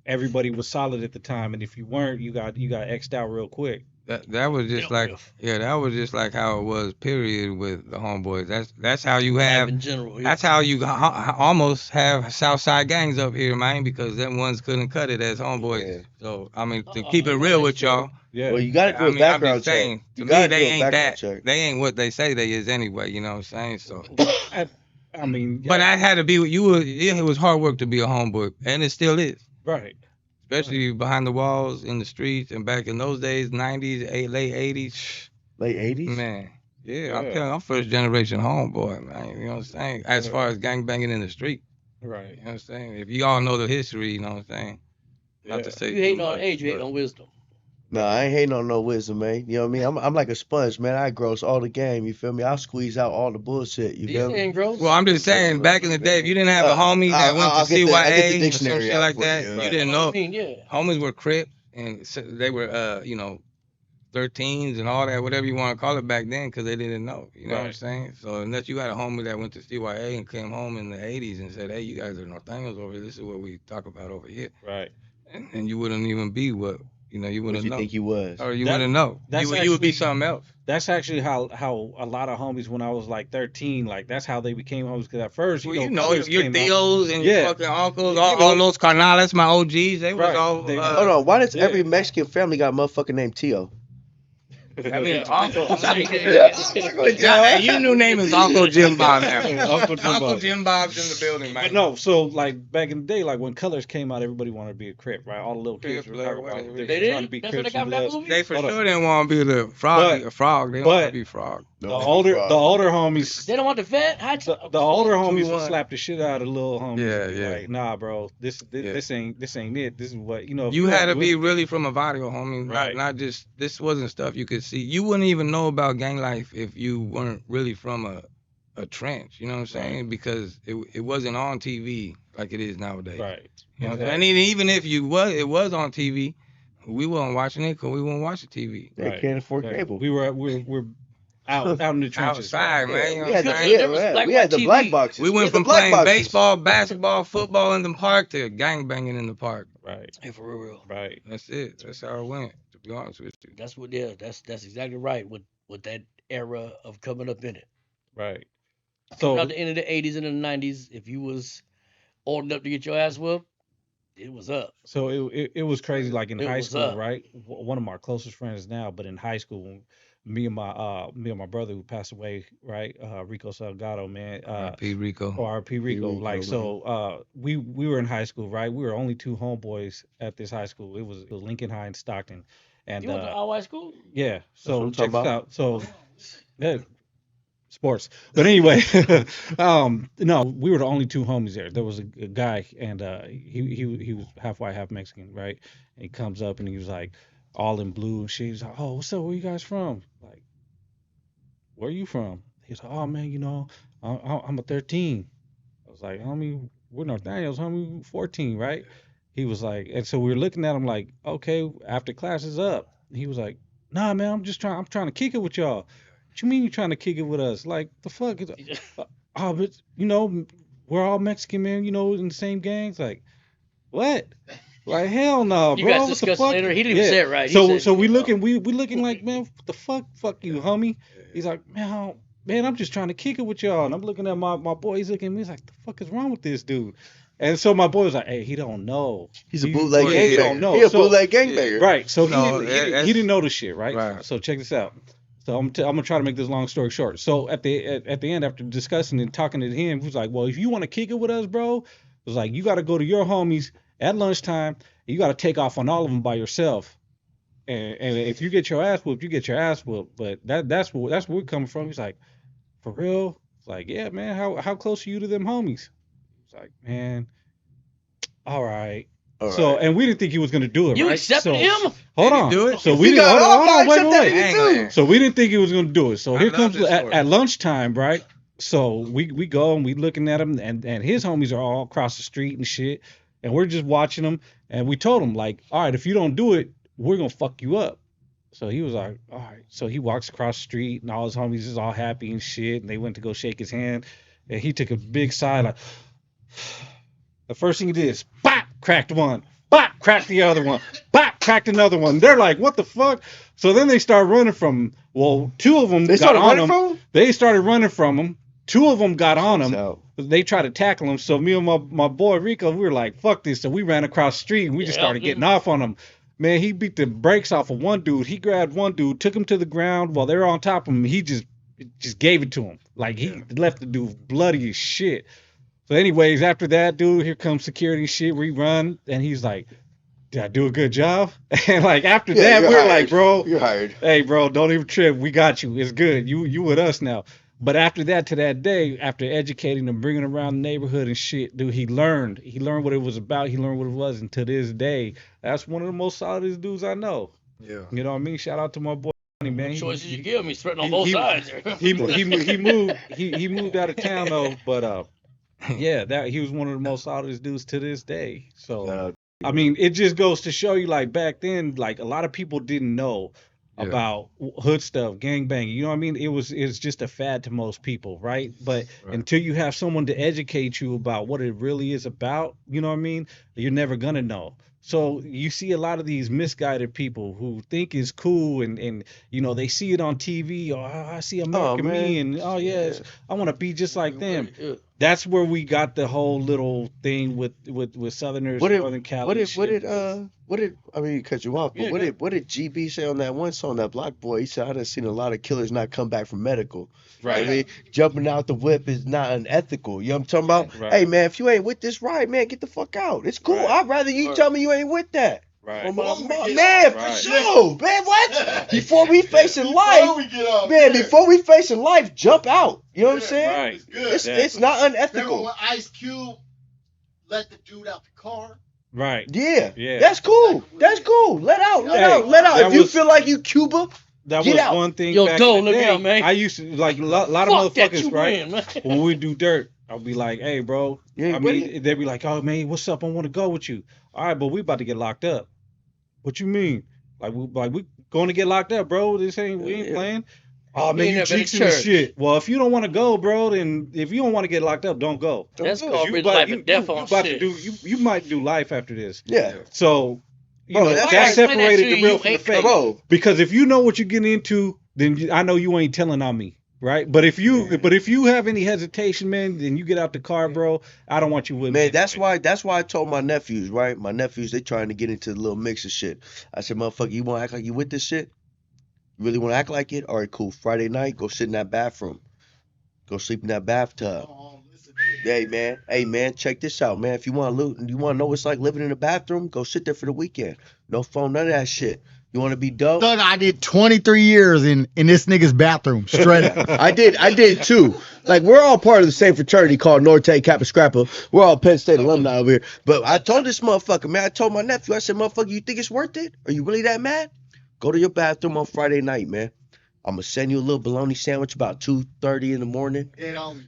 everybody was solid at the time, and if you weren't, you got X'd out real quick. That was just Dealt like with. that was just like how it was. Period with the homeboys. That's how you Rap have. in general. That's how you almost have Southside gangs up here, man, because them ones couldn't cut it as homeboys. Yeah. So I mean, to keep it real with y'all, Yeah. Well, you got to do I a mean, I'm background just check. saying, You to me gotta they do a ain't background that. check. They ain't what they say they is anyway. You know what I'm saying? So, I mean, but I had to be. It was hard work to be a homeboy, and it still is. right. Especially behind the walls, in the streets, and back in those days, 90s, late 80s. Late 80s? Man, yeah, Yeah. I'm first generation homeboy, man. You know what I'm saying? As far as gangbanging in the street, Right. you know what I'm saying? If you all know the history, you know what I'm saying? Not to Yeah. say You hating too on much, age, you hating but- on wisdom. No, I ain't hating on no wisdom, man. You know what I mean? I'm like a sponge, man. I gross all the game. You feel me? I'll squeeze out all the bullshit. You These feel me? ain't gross. Well, I'm just saying, back in the day, if you didn't have a homie that went I'll to get the CYA or some dictionary shit out like for you, that, yeah. you Right. didn't I know. mean, yeah. Homies were Crip, and they were, 13s and all that, whatever you want to call it back then, because they didn't know. You know what I'm Right. saying? So unless you had a homie that went to CYA and came home in the 80s and said, hey, you guys are Northangels over here. This is what we talk about over here. Right. And you wouldn't even be what, you What wouldn't you know. think he was? Or you That- wouldn't know. that's You would be actually- something else. That's actually how a lot of homies when I was like 13, like that's how they became homies. Because at first, Well, colors your came out. Theos and your Yeah. fucking uncles, You all know- those carnales, my OGs, they was Right. all. They- Hold on. Why does Yeah. every Mexican family got a motherfucker named Tio? I mean, Yeah. Uncle. Yeah. Hey, your new name is Uncle Jim Bob now. Uncle Jim Uncle Bob. Jim Bob's in the building, man. But no, so like back in the day, like when colors came out, everybody wanted to be a Crip, right? All the little kids Crip, were talking Blood, about whatever. they They were trying to did? be That's what Crips they got and from that Bloods. movie? They for Hold on. sure didn't want to be the frog. But- a frog. They but- want to be frog. The older homies, They don't want the vet. the older homies would 2-1. slap the shit out of the little homies. Yeah, and be yeah. Like, nah, bro, this ain't it. This is what you know. if You had to don't be do it- really from a barrio, homie. Right. Not just, this wasn't stuff you could see. You wouldn't even know about gang life if you weren't really from a trench. You know what I'm saying? Because it wasn't on TV like it is nowadays. Right. You know, and even if it was on TV, we weren't watching it because we weren't watching TV. They can't afford Right. cable. We're out in the trenches. Outside, man. You know what I'm Because saying? there was black we had the TV. black boxes. We went had the from black playing boxes. baseball, basketball, football in the park to gangbanging in the park. Right. Hey, for real. Right. That's it. That's how it went. To be honest with you. That's what. Yeah, that's exactly right. With that era of coming up in it. Right. So So at the end of the '80s and the '90s, if you was old enough to get your ass whooped, it was up. So it was crazy. Like in It high was school, up. right? One of my closest friends now, but in high school, me and my brother who passed away, right? Rico Salgado, man. P. Rico. Or RP Rico. Rico, Like man. so, we were in high school, right? We were only two homeboys at this high school. It was Lincoln High in Stockton, and You went to all white school? yeah. what So I'm check talking this out. So yeah, sports. But anyway, no, we were the only two homies there. There was a guy, and he was half white, half Mexican, right? And he comes up and he was like all in blue and shit. He's like, "Oh, what's up? Where you guys from? Like, where you from?" He's like, "Oh man, I'm a 13." I was like, "Homie, we're North Daniels, homie, 14, right?" He was like, and so we were looking at him like, "Okay, after class is up." He was like, "Nah, man, I'm trying to kick it with y'all." What you mean you trying to kick it with us? Like the fuck? Oh, but we're all Mexican, man. In the same gangs. Like what? Like hell no, You bro. guys What the discussed fuck? later. He didn't even say it right. He So said, so we looking like, man, what the fuck you, homie. He's like, man, I'm just trying to kick it with y'all. And I'm looking at my boy. He's looking at me. He's like, the fuck is wrong with this dude? And so my boy was like, hey, he don't know. He's a bootleg Yeah, he don't gangbanger. know. He a So- bootleg gangbanger. Right. So No, he that's- didn't know the shit, right? Right. So check this out. So I'm gonna try to make this long story short. So at the end, after discussing and talking to him, he was like, well, if you want to kick it with us, bro, it was like you got to go to your homies at lunchtime. You got to take off on all of them by yourself. And if you get your ass whooped, you get your ass whooped. But that's where we're coming from. He's like, for real? It's like, yeah, man. How close are you to them homies? It's like, man, all right. All So right. and we didn't think he was gonna do it. You right? accepted So, him? Hold Did he on. do it? So If we he didn't. got Hold off, I on. Wait, accept wait, wait. that nigga too. So we didn't think he was gonna do it. So I here love comes this story. at lunchtime, right? So we go and we looking at him, and his homies are all across the street and shit, and we're just watching him. And we told him like, all right, if you don't do it, we're gonna fuck you up. So he was like, all right. So he walks across the street, and all his homies is all happy and shit, and they went to go shake his hand, and he took a big sigh like. The first thing he did is bop, cracked one, bop, cracked the other one, bop, cracked another one. They're like, what the fuck? So then they start running from him. Well, two of them They got started on running him. from him? They started running from him. Two of them got on him. So, They tried to tackle him. So me and my boy Rico, we were like, fuck this. So we ran across the street and we just Yeah, started yeah. getting off on him. Man, he beat the brakes off of one dude. He grabbed one dude, took him to the ground while they were on top of him. He just gave it to him. Like he left the dude bloody as shit. So anyways, after that, dude, here comes security shit. We run, and he's like, did I do a good job? And like after yeah, that, you're we're hired. like, bro, You're hired. hey, bro, don't even trip. We got you. It's good. You with us now. But after that, to that day, after educating him, bringing him around the neighborhood and shit, dude, he learned. He learned what it was about. He learned what it was. And to this day, that's one of the most solidest dudes I know. Yeah. You know what I mean? Shout out to my boy, man. What He- choices he- you give me? Spreading on he- both he- sides. he moved out of town though, but yeah, that he was one of the most solidest dudes to this day. So I mean, it just goes to show you, like back then, like a lot of people didn't know Yeah. about hood stuff, gangbanging. You know what I mean? It's just a fad to most people, right? But Right. until you have someone to educate you about what it really is about, you know what I mean? You're never gonna know. So you see a lot of these misguided people who think it's cool and they see it on TV. Oh, I see American Me, and oh yes, I want to be just like them. Yeah. That's where we got the whole little thing with Southerners, What did Northern Cali. what did I mean cut you off, but Yeah, what did GB say on that one song, that Block Boy? He said, I done seen a lot of killers not come back from medical. Right. I mean, jumping out the whip is not unethical. You know what I'm talking about? Right. Hey man, if you ain't with this ride, man, get the fuck out. It's cool. Right. I'd rather you tell me you ain't with that. Right. Man, for Right. sure. Man, what? Before we facing life, we get off man, there. before we facing life, jump out. You know what I'm saying? Right. Good. It's not Remember unethical. when Ice Cube let the dude out the car? Right. Yeah. Yeah. That's cool. That's cool. Let out. Let Hey, out. Let out. that If you was- feel like you Cuba, that Get was out. one thing Yo, back Dole, in the look day. out, man. I used to like a lot of Fuck that, motherfuckers, you right? win, man. When we do dirt, I'll be like, "Hey, bro." You ain't I with mean, it? they'd be like, "Oh man, what's up? I want to go with you." All right, but we about to get locked up. What you mean? We going to get locked up, bro? We ain't Yeah. playing. Oh He man, ain't you never been to jinxing the church. shit. Well, if you don't want to go, bro, then if you don't want to get locked up, don't go. That's Don't do it. 'Cause called you really about, life you, and death you on about shit. to do you might do life after this. Yeah. So you Bro, know that's that like explain that separated to the you, real you from the ain't fake. Bro, Because if you know what you're getting into, then I know you ain't telling on me, right? But if you have any hesitation, man, then you get out the car, bro. I don't want you with me. man, that's why I told my nephews, right? My nephews, they trying to get into the little mix of shit. I said, motherfucker, you want to act like you with this shit? You really want to act like it? All right, cool. Friday night, go sit in that bathroom. Go sleep in that bathtub. Hey man, check this out, man. If you want to you want to know what it's like living in a bathroom, go sit there for the weekend. No phone, none of that shit. You want to be dope? Son, I did 23 years in this nigga's bathroom, straight up. I did too. Like we're all part of the same fraternity called Norte Kappa Scrappa. We're all Penn State alumni over here. But I told this motherfucker, man, I told my nephew, I said, motherfucker, you think it's worth it? Are you really that mad? Go to your bathroom on Friday night, man. I'm gonna send you a little bologna sandwich about 2:30 in the morning.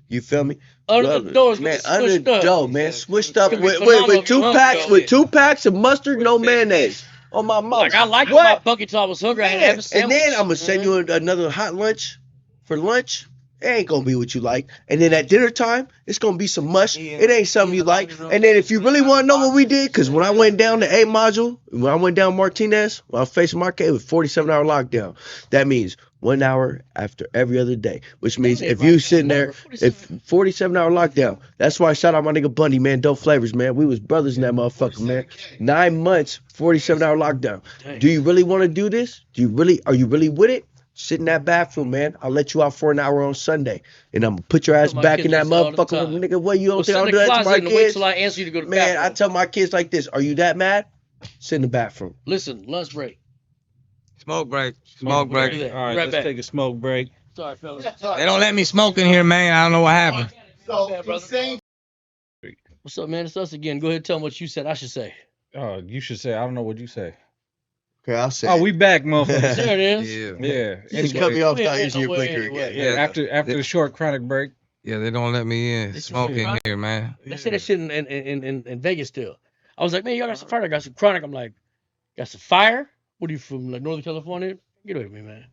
You feel me? Under the doors, man, get it under swished the up. dough, man, swished up It's gonna be with phenomenal if you hunk two packs of mustard, no mayonnaise. On my mama. Like I liked What? my bucket till I was hungry. I had to have a And sandwich. then I'm gonna send you another hot lunch for lunch. It ain't gonna be what you like. And then at dinner time, it's gonna be some mush. It ain't something you like. And then if you really want to know what we did, because when I went down the A module, when I went down Martinez, when I was facing Marquez, it was 47-hour lockdown. That means 1 hour after every other day, which means if you sitting there, if 47-hour lockdown, that's why I shout out my nigga Bundy, man, Dope Flavors, man. We was brothers in that motherfucker, man. 9 months, 47-hour lockdown. Dang. Do you really want to do this? Are you really with it? Sit in that bathroom, man. I'll let you out for an hour on Sunday, and I'm gonna put your ass Tell my back kids in that this all the motherfucker, time. nigga. What you don't Well, think sit I'll in do the that to closet my and wait kids? till I answer you to go to the Man, I bathroom. tell my kids like this: Are you that mad? Sit in the bathroom. Listen, lunch break. Smoke break. Smoke Smoke break. Do that. All right, Right let's back. take a smoke break. Sorry, fellas. They don't let me smoke in here, man. I don't know what happened. So, Yeah, brother. N-Sane What's up, man? It's us again. Go ahead and tell them what you said I should say. You should say. I don't know what you say. Okay, I'll say. Oh, we back, motherfuckers. There it is. Yeah. Yeah. You just cut me Anyway, off We ain't without using your nowhere blinker anyway. again. yeah. After the short chronic break. Yeah, they don't let me in. This is Smoke in chronic. here, man. They say that shit in Vegas still. I was like, man, y'all got some fire. I got some chronic. I'm like, got some fire? What are you from, like Northern California? Get away from me, man.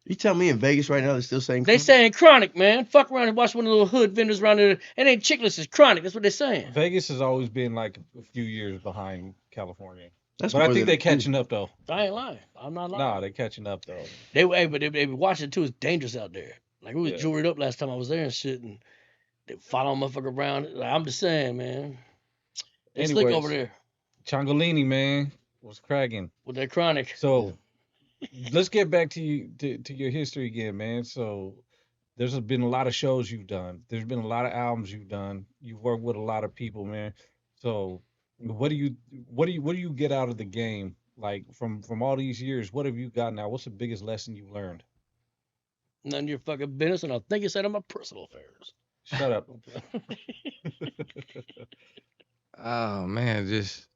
You tell me in Vegas right now they're still saying. They saying chronic, man. Fuck around and watch one of the little hood vendors around there. It ain't chickless, it's chronic. That's what they're saying. Vegas has always been like a few years behind California. That's But I more think than- they're catching up though. I ain't lying. I'm not lying. Nah, they're catching up though. But they be watching too. It's dangerous out there. Like, we was Yeah. jeweled up last time I was there and shit, and they follow motherfucker around. Like, I'm just saying, man. They slick Anyways. over there Changolini, man, was cracking. with that chronic. So let's get back to you to your history again, man. So there's been a lot of shows you've done. There's been a lot of albums you've done. You've worked with a lot of people, man. So what do you get out of the game? Like from all these years, what have you gotten out? What's the biggest lesson you've learned? None of your fucking business, and I'll think you said on my personal affairs. Shut up. Oh man, just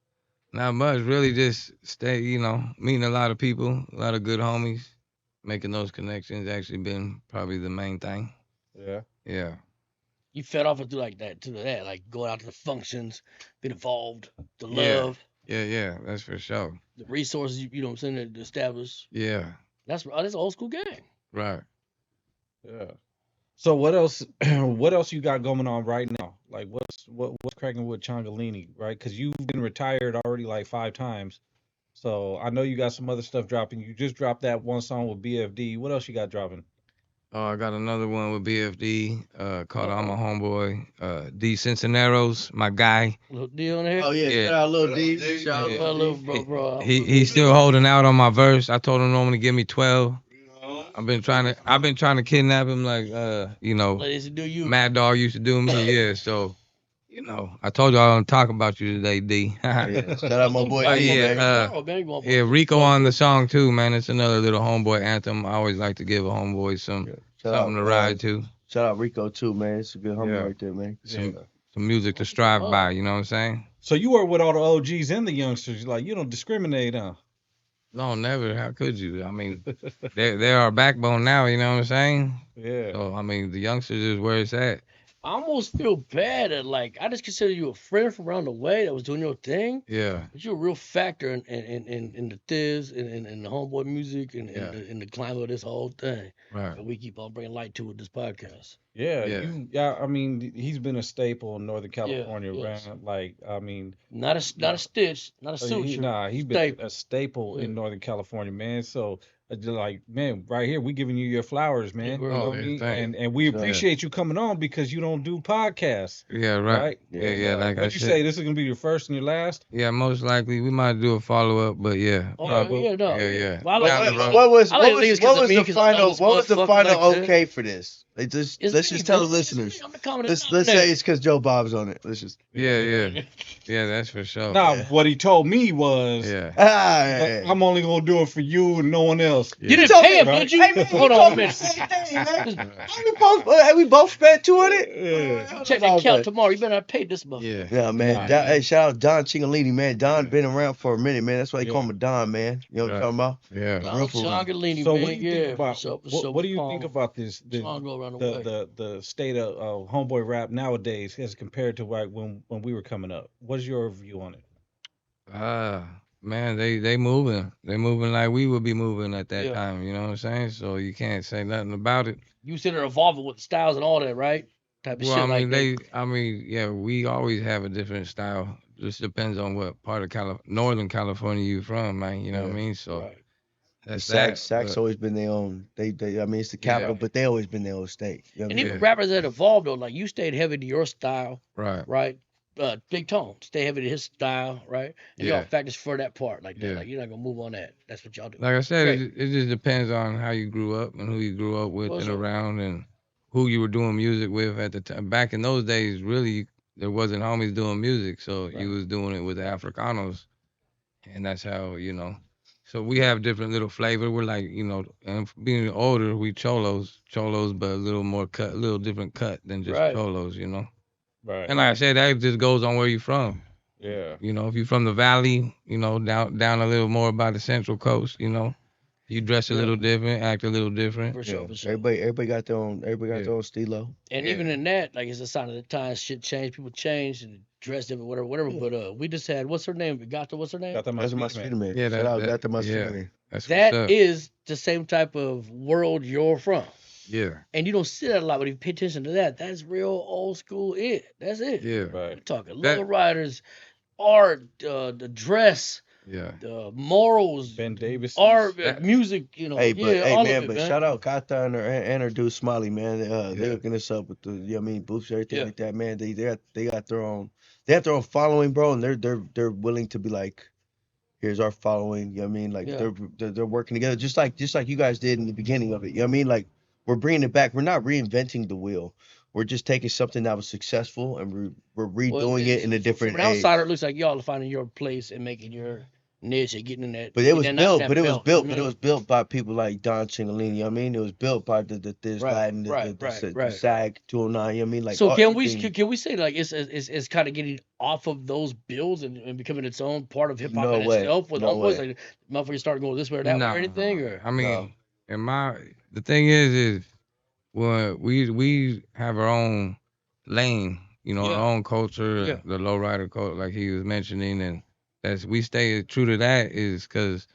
not much. Really, just stay. Meeting a lot of people, a lot of good homies, making those connections. Actually, been probably the main thing. Yeah. Yeah. You fed off it through like that, like going out to the functions, being involved, the Yeah. love, Yeah. That's for sure. the resources, you know what I'm saying, to establish. Yeah. That's an old school game. Right. Yeah. So what else? What else you got going on right now? Like what's cracking with Changolini, right? Because you've been retired already like 5 times. So I know you got some other stuff dropping. You just dropped that one song with BFD. What else you got dropping? Oh, I got another one with BFD called I'm a Homeboy. D Cinceneros, my guy. Little deal in there. Oh yeah, Yeah. shout out Lil D. Shout out Yeah. Well, Lil little D. bro. He's still holding out on my verse. I told him normally give me 12. I've been trying to kidnap him like Ladies, do you? Mad Dog used to do me. Yeah, so I told you I don't talk about you today, D. Yeah, shout out my boy Oh, D, yeah, man. Yeah, Rico on the song too, man. It's another little homeboy anthem. I always like to give a homeboy Shout something to ride to, Shout out Rico too, man. It's a good homie Yeah. right there, man. some music to strive by. You know what I'm saying? So you work with all the OGs and the youngsters. Like you don't discriminate, huh? No, never. How could you? I mean, they're our backbone now. You know what I'm saying? Yeah. So I mean, the youngsters is where it's at. I almost feel bad at like I just consider you a friend from around the way that was doing your thing, Yeah. but you're a real factor in the Thiz and the Homeboy music and Yeah. in the climate of this whole thing. Right. And we keep on bringing light to with this podcast. Yeah, Yeah. I mean, he's been a staple in Northern California, yes. man. Like, I mean, Not a stitch, not a suture. he's been staple. a staple Yeah. in Northern California, man. So, just like, man, right here, we giving you your flowers, man. bro. You know Oh, what I yeah, mean? thank And we Yeah. appreciate you coming on because you don't do podcasts, Yeah. Right. right? Yeah. Like I What'd you said. say? This is gonna be your first and your last? Yeah. Most likely we might do a follow up, but yeah. Oh, probably. yeah, no. Yeah. Well, I Down like, the road. What was I like what the was niggas 'cause what of was me, the 'cause I know final this what was the motherfucker final like that. okay for this? Let's it's just me, tell the bro. listeners. I'm the comedy Let's nominator. say it's because Joe Bob's on it. Let's just Yeah. That's for sure. Nah, Yeah. what he told me was, Yeah. I'm only gonna do it for you and no one else. You didn't told pay me, him, right? did you? Hey man, Hold he on a told me the minute. same thing, man. Yeah. We both spent 200. Yeah. Check the account tomorrow. You better not pay this motherfucker. Yeah. Yeah, man. Nah. Hey, shout out Don Changolini, man. Don been around for a minute, man. That's why they call Yeah. him Don, man. You know what I'm Right. talking about? Yeah. Don Real for real. Changolini, So man. what do you yeah, think about for sure, what do you think about this Chongo around the way. the state of homeboy rap nowadays as compared to like when we were coming up? What's your view on it? Man, they moving. They moving like we would be moving at that Yeah. time. You know what I'm saying? So you can't say nothing about it. You said they're evolving with the styles and all that, right? Type of Well, shit I mean, like that. yeah, we always have a different style. Just depends on what part of Northern California you from, man. You know what I Yeah. mean? So Right. that's Sacs that. always been their own. They I mean it's the capital, but they always been their own state. You know what And I mean? even Yeah. rappers that evolved though, like you stayed heavy to your style, Right. right? Big Tone, stay heavy to his style, right? And y'all Yeah. factors for that part, like that. Yeah. Like you're not gonna move on that. That's what y'all do. Like I said, Great. it just depends on how you grew up and who you grew up with Well, and sure. around and who you were doing music with at the time. Back in those days, really, there wasn't homies doing music, so you was doing it with the Africanos, and that's how So we have different little flavor. We're like and being older, we cholos, but a little more cut, a little different cut than just Right. cholos, Right. And like I said, that just goes on where you from. Yeah. If you're from the valley, down a little more by the central coast, you dress a little different, act a little different. For sure, Yeah. for sure. Everybody got their own. Everybody got Yeah. their own stilo. And Yeah. even in that, like it's a sign of the times. Shit changed. People changed and dressed different, whatever. But we just had what's her name? What's her name? Got that That's my speed, speeder man. Yeah, Shout out that- that to my yeah. speeder man. That's That what's up. is the same type of world you're from. Yeah, And you don't see that a lot, but if you pay attention to that, that's real old school That's it. yeah, Right. We're talking That- low riders, art, the dress, yeah. the morals, Ben Davis. art, That- music, Hey, but yeah, hey all man, of it, but man. shout out Kata and her dude Smiley, man. They Yeah. hooking us up with the booths, everything Yeah. like that, man. They got their own. They have their own following, bro, and they're willing to be like, here's our following. You know what I mean? Like Yeah. they're working together, just like you guys did in the beginning of it. You know what I mean? Like we're bringing it back. We're not reinventing the wheel. We're just taking something that was successful and we're redoing it in a different From an age. outsider, it looks like y'all are finding your place and making your niche and getting in that. But it was getting built. that But it was belt, built. you But know? it was built by people like Don Changolini. You know what I mean? It was built by the this Right, Latin, right. the SAG 209. You know what I mean? Like So all- can we everything. say like it's kind of getting off of those bills and becoming its own part of hip hop No in way, itself with no homeboys? way. Like motherfuckers start going this way or that way or anything? Or I mean, No. the thing is when we have our own lane, Yeah. our own culture, Yeah. the lowrider culture, like he was mentioning, and we stay true to that is because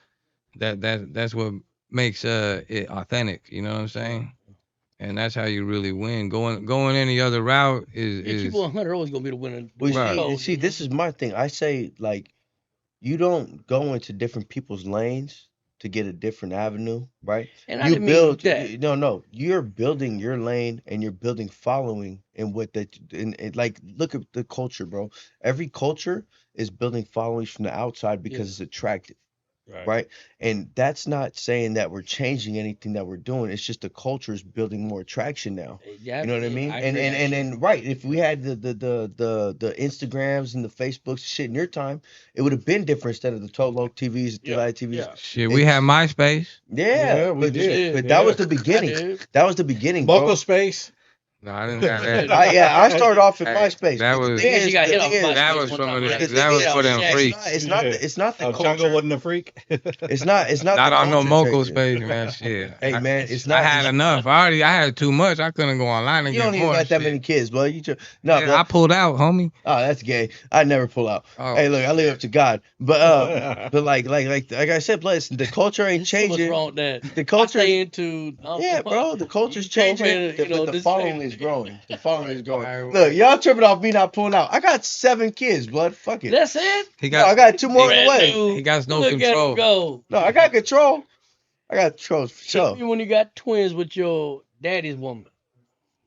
that's what makes it authentic. You know what I'm saying? And that's how you really win. Going any other route is keep 100 always gonna be the winner. Well, Right. see, this is my thing. I say like, you don't go into different people's lanes to get a different avenue, right? And I You didn't mean build that. no. You're building your lane and you're building following and like look at the culture, bro. Every culture is building followings from the outside because it's attractive. Right. And that's not saying that we're changing anything that we're doing. It's just the culture is building more attraction now. Yeah, You know what I mean? agree with that shit. And right, if we had the Instagrams and the Facebooks shit in your time, it would have been different instead of the Tolo TVs, the Live TVs. yeah. shit. We had MySpace. Yeah, Yeah, we but, did. but that was the I beginning. did. That was the beginning, bro. Buckle space. No, I didn't have that. I started off in Hey, MySpace. that but the was- thing Yeah, is, she got the hit thing off is, MySpace that was one from time, the- right? the that thing was is, for them Shaq. freaks. it's not the Oh, culture. Chongo wasn't a freak. It's not Not the on no culture Moco changing. space, man. Shit. Hey man, it's I not. had enough. I had too much. I couldn't go online and You get don't even more got that shit. many kids, bro. You just no, Yeah, bro. I pulled out, homie. Oh, that's gay. I never pull out. Oh, Hey, look, I live up to God, but like I said, bless the culture ain't There's so much changing. wrong with that. The I culture, stay into yeah, bro. The culture's You told changing. me, you know, But the this following thing- is growing. The following is growing. Alright, Look, y'all tripping off me not pulling out. I got 7 kids, blood. Fuck it. That's it. he No, I got 2 more on the Brand way. new. He got no Look control. at him go. No, I got control. I got control for Hit sure. me when you got twins with your daddy's woman.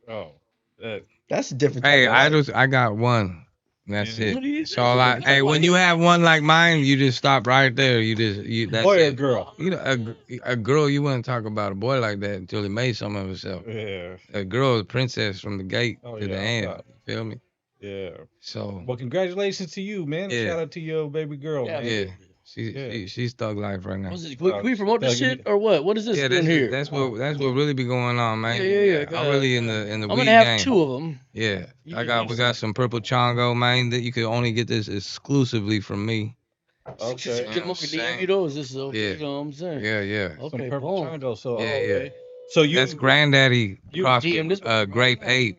Oh, that, That's a different type Hey, of I life. got one. That's Yeah. it. What do you That's all I. think? Hey, when you have one like mine, you just stop right there. That's boy or it. girl? You know, a girl, you wouldn't talk about a boy like that until he made something of himself. Yeah. A girl is a princess from the gate Oh, to the yeah, I end. thought- You feel me? Yeah. So Well, congratulations to you, man. Yeah. Shout out to your baby girl, Yeah, man. yeah, Yeah. she's thug life right now. What's this? Can we promote this Thugging shit it. or what? What is this Yeah, in here? that's what really be going on, man. Yeah. I'm really in the I'm weed gonna have game. 2 of them. Yeah, You we can- got some purple chongo, man. That you can only get this exclusively from me. Okay. Get them over DM you those. This is okay. Yeah. You know what I'm saying? Yeah. Some Okay, purple boom. Chongo. So, Yeah, okay. So you That's Granddaddy you Crockett, DM this Grape Ape,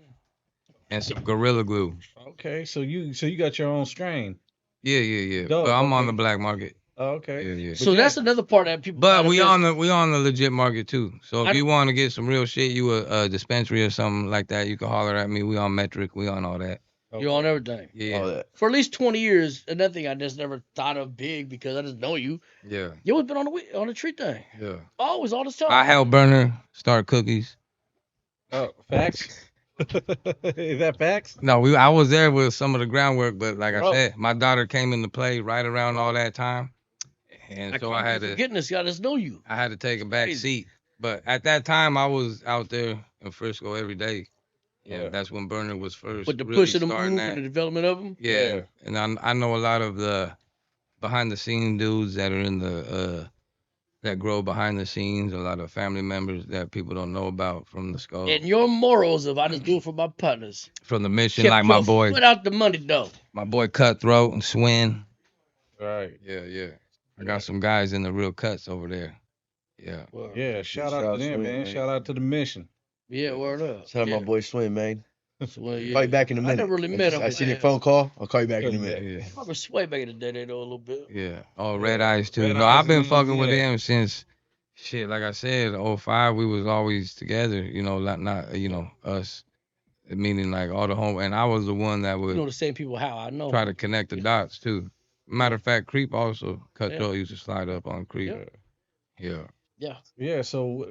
and some Gorilla Glue. okay? So you got your own strain. Yeah. Dope, But I'm on okay. the black market. Oh, okay. Yeah. So But that's yeah. another part that people. But gotta we miss. on the legit market too. So I if you don't- want to get some real shit, you a dispensary or something like that, you can holler at me. We on metric. We on all that. You're on everything. Yeah. All that. For at least 20 years, another thing I just never thought of big because I just know you. Yeah. You always been on the tree thing. Yeah. Always, all this time. I help Burner start cookies. Oh, facts. Is that facts? No, I was there with some of the groundwork, but like I Oh. said, my daughter came into play right around all that time, and so I had to Forgetting this guy, just know you. take a back Crazy. seat. But at that time, I was out there in Frisco every day. Yeah, Yeah. that's when Burner was first. With the really push of the starting move that. and the development of them. Yeah, and I know a lot of the behind the scene dudes that are in the that grow behind the scenes. A lot of family members that people don't know about from the skull, And your morals of I just do it for my partners. from the mission. Kept Like my your boy, foot out the money though. Cutthroat and Swin. Right. Yeah. I got some guys in the real cuts over there. Yeah. Yeah. Shout Shout out out to them, Swing, man. man. Shout out to the mission. Yeah, word up. Shout out yeah. my boy Swim, man. Well, yeah. Call you back in a I minute. never really met him. I seen your man. phone call. I'll call you back in a minute. Yeah. I remember Sway back in the day though a little bit. Yeah. Oh, Red Eyes too. Red No, Eyes I've been and fucking with yeah. him since shit. Like I said, '05 we was always together. You know, not us. Meaning like all the home, and I was the one that would You know the same people how I know. try to connect the dots too. Matter of fact, Creep also Cutthroat used to slide up on Creep. Yeah. Yeah. So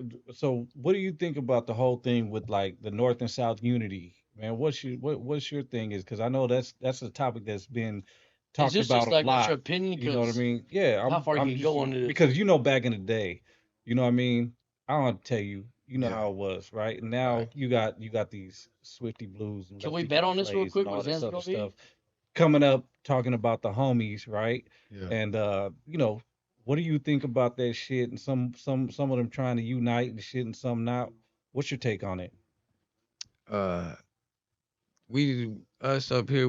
what do you think about the whole thing with like the North and South unity, man? What's your thing is? Because I know that's a topic that's been Is talked this about just a like lot. what's your opinion? You know what I 'Cause mean? Yeah. how far you can go into this? Because back in the day, you know what I mean. I don't have to tell you. You know how it was, right? And now Right. you got these Swifty Blues. And Can we Lefty bet on this real Plays quick? and all What's this the other answer gonna stuff coming up, talking about the homies, right? Yeah. And what do you think about that shit? And some of them trying to unite and shit, and some not. What's your take on it? Us up here,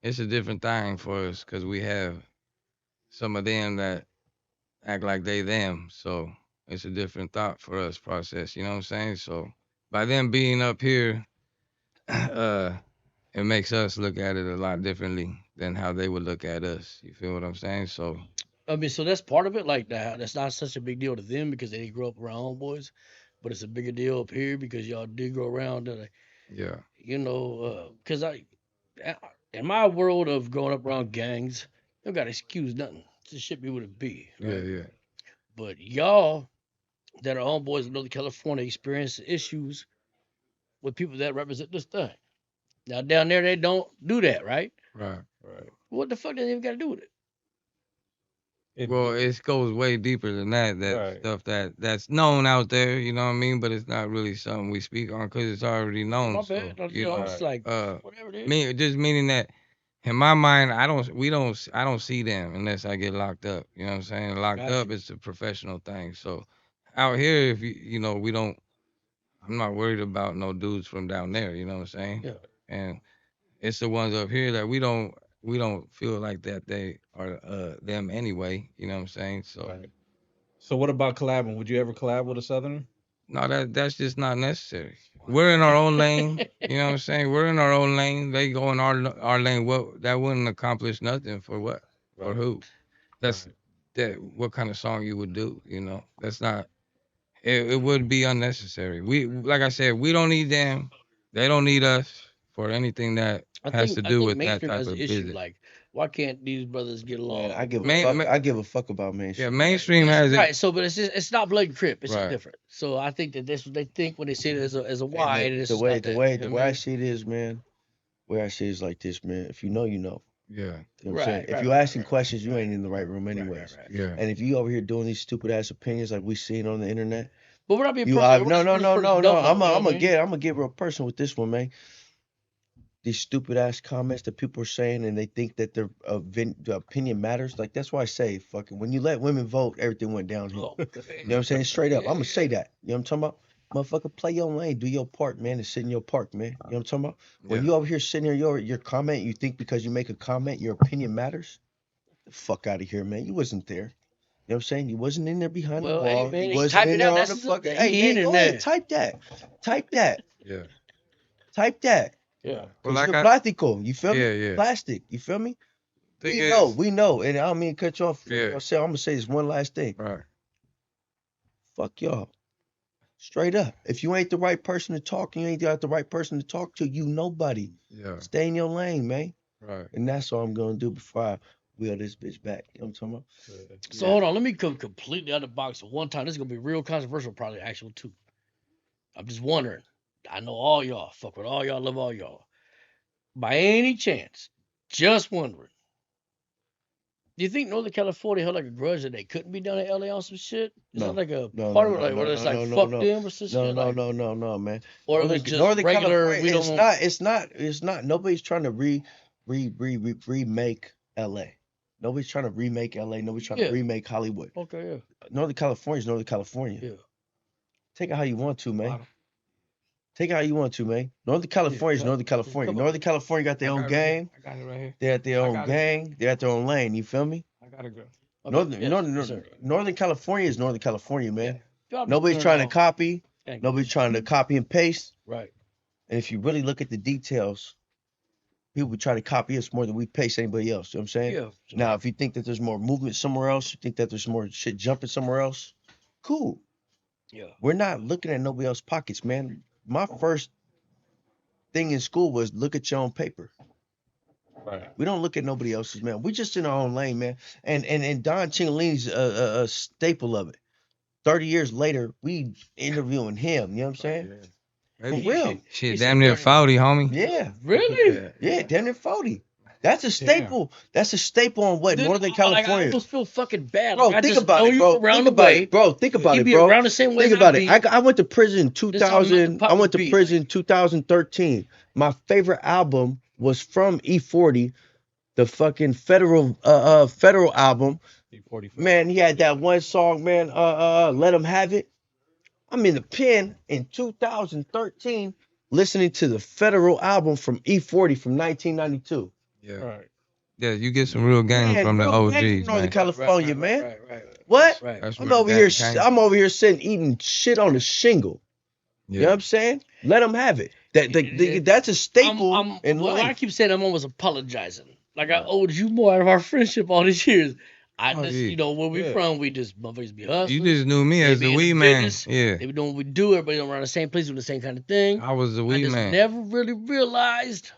it's a different thing for us because we have some of them that act like they them. So it's a different thought for us process. You know what I'm saying? So by them being up here, it makes us look at it a lot differently than how they would look at us. You feel what I'm saying? So I mean, so that's part of it. Like that, that's not such a big deal to them because they didn't grow up around homeboys, but it's a bigger deal up here because y'all did grow around. yeah, Because in my world of growing up around gangs, you don't got to excuse nothing. It's just shit be what it be. Right? yeah. But y'all that are homeboys in Northern California experience issues with people that represent this thing. Now down there they don't do that, right? Right. What the fuck does it even got to do with it? Well, it goes way deeper than that. That Right. stuff that's known out there, you know what I mean? But it's not really something we speak on because it's already known. My so, bad. you know, It's like uh, whatever it is. meaning that in my mind, I don't see them unless I get locked up. You know what I'm saying? Locked Gotcha. up is a professional thing. So out here, if we don't, I'm not worried about no dudes from down there. You know what I'm saying? Yeah. And it's the ones up here that we don't feel like that they are them anyway. You know what I'm saying? So Right. So what about collabing? Would you ever collab with a Southerner? no, that's just not necessary. We're in our own lane. You know what I'm saying? We're in our own lane. They go in our lane. What that wouldn't accomplish nothing for what? For Right. who? That's Right. that. What kind of song you would do? You know, that's not. It would be unnecessary. We like I said, we don't need them. They don't need us for anything that has to I do think with that mainstream type has an of issue. business. Like, why can't these brothers get along? Man, I give a Main- fuck. ma- I give a fuck about Yeah, mainstream. mainstream has it. Right. So, but it's not blood and crip. It's just Right. different. So I think that that's what they think when they see it as a And wide. And it's the just way not the that. way You the know way what I I mean? see it is, man. The way I see it is like this, man. If you know, you know. Yeah. You know what I'm Right, saying? If right, you right, asking right, questions, you right. ain't in the right room Right, anyways. right. Yeah. And if you over here doing these stupid ass opinions like we seen on the internet, But we're not being you personal. no no no no no. I'm I'm gonna get real personal with this one, man. These stupid ass comments that people are saying and they think that their the opinion matters. Like that's why I say, fucking, when you let women vote, everything went downhill. You know what I'm saying? Straight up, I'm gonna say that. You know what I'm talking about? Motherfucker, play your lane, do your part, man, and sit in your park, man. You know what I'm talking about? When Yeah. you over here sitting here, your comment, you think because you make a comment, your opinion matters? The fuck out of here, man. You wasn't there. You know what I'm saying? You wasn't in there behind Well, the hey, wall. man, You he wasn't typed in it there out. on That's the his, fucking. he Hey, in man, go there. ahead, type that. Type that. Yeah. Type that. Yeah. Well, Cause like you're I. plástico. You feel me? Yeah. Yeah. Plastic. You feel me? Thing We know. And I don't mean to cut you off. Yeah. I'm gonna say this one last thing. Right. Fuck y'all. Straight up. If you ain't the right person to talk, you ain't got the right person to talk to, you nobody. Yeah. Stay in your lane, man. Right. And that's all I'm gonna do before I wheel this bitch back. You know what I'm talking about? So hold on, let me come completely out of the box one time. This is gonna be real controversial, probably actual too. I'm just wondering. I know all y'all, fuck with all y'all, love all y'all. By any chance, just wondering. Do you think Northern California held like a grudge that they couldn't be down in LA on some shit? Is No. that like a No, part no, of it, no, like where no, it's no, like no, fuck no. them or some shit? Like, No, man. or it was just Northern regular. California, We don't. it's not. Nobody's trying to remake LA. Nobody's trying to remake LA. Nobody's trying Yeah. to remake Hollywood. Okay, yeah. Northern California is Northern California. Yeah. Take it how you want to, man. Bottom. Take it how you want to, man. Northern California is cut. Northern California. Come on. Northern California got their own game. I got it right here. They got their I own got it. gang. They got their own lane. You feel me? I got it, girl. Okay, yes, sir. Northern California is Northern California, man. Y'all be Nobody's clearing trying to off. copy. Thank Nobody's trying to copy and paste. Right. And if you really look at the details, people try to copy us more than we paste anybody else. You know what I'm saying? Yeah. Now, if you think that there's more movement somewhere else, you think that there's more shit jumping somewhere else, cool. Yeah. We're not looking at nobody else's pockets, man. My first thing in school was look at your own paper. Right. We don't look at nobody else's, man. We just in our own lane, man. And Don Changolini's a staple of it. 30 years later, we interviewing him. You know what I'm saying? For real. Shit, damn near 40, homie. Yeah. Really? Yeah, damn near 40. That's a staple. That's a staple on what? Dude, Northern I California. almost feel fucking bad. Bro, Like, I think just about know it, you bro. from around Think the about way. it, bro. Think about You it, be bro. around the same way Think as about I it. be. I went to prison This how melting 2000. pot I went would to be. prison 2013. My favorite album was from E40, the fucking federal album. E45. Man, he had that one song, man. Let him have it. I'm in the pen in 2013 listening to the federal album from E40 from 1992. Yeah. Right. Yeah, you get some real game Man, from the real gang OGs, from Northern man. California, man. Right. What? Right. That's I'm real over here. gang. I'm over here sitting eating shit on the shingle. You know what I'm saying? Let them have it. That's a staple in Well, I life. keep saying I'm almost apologizing. Like I owed you more out of our friendship all these years. I Oh, just, yeah. you know, where we Yeah. from, we just motherfuckers be hustling. You just knew me They as be the in wee the man. business. Yeah. They be doing what we do. Everybody around the same place doing the same kind of thing. I was the I wee just man. never really realized.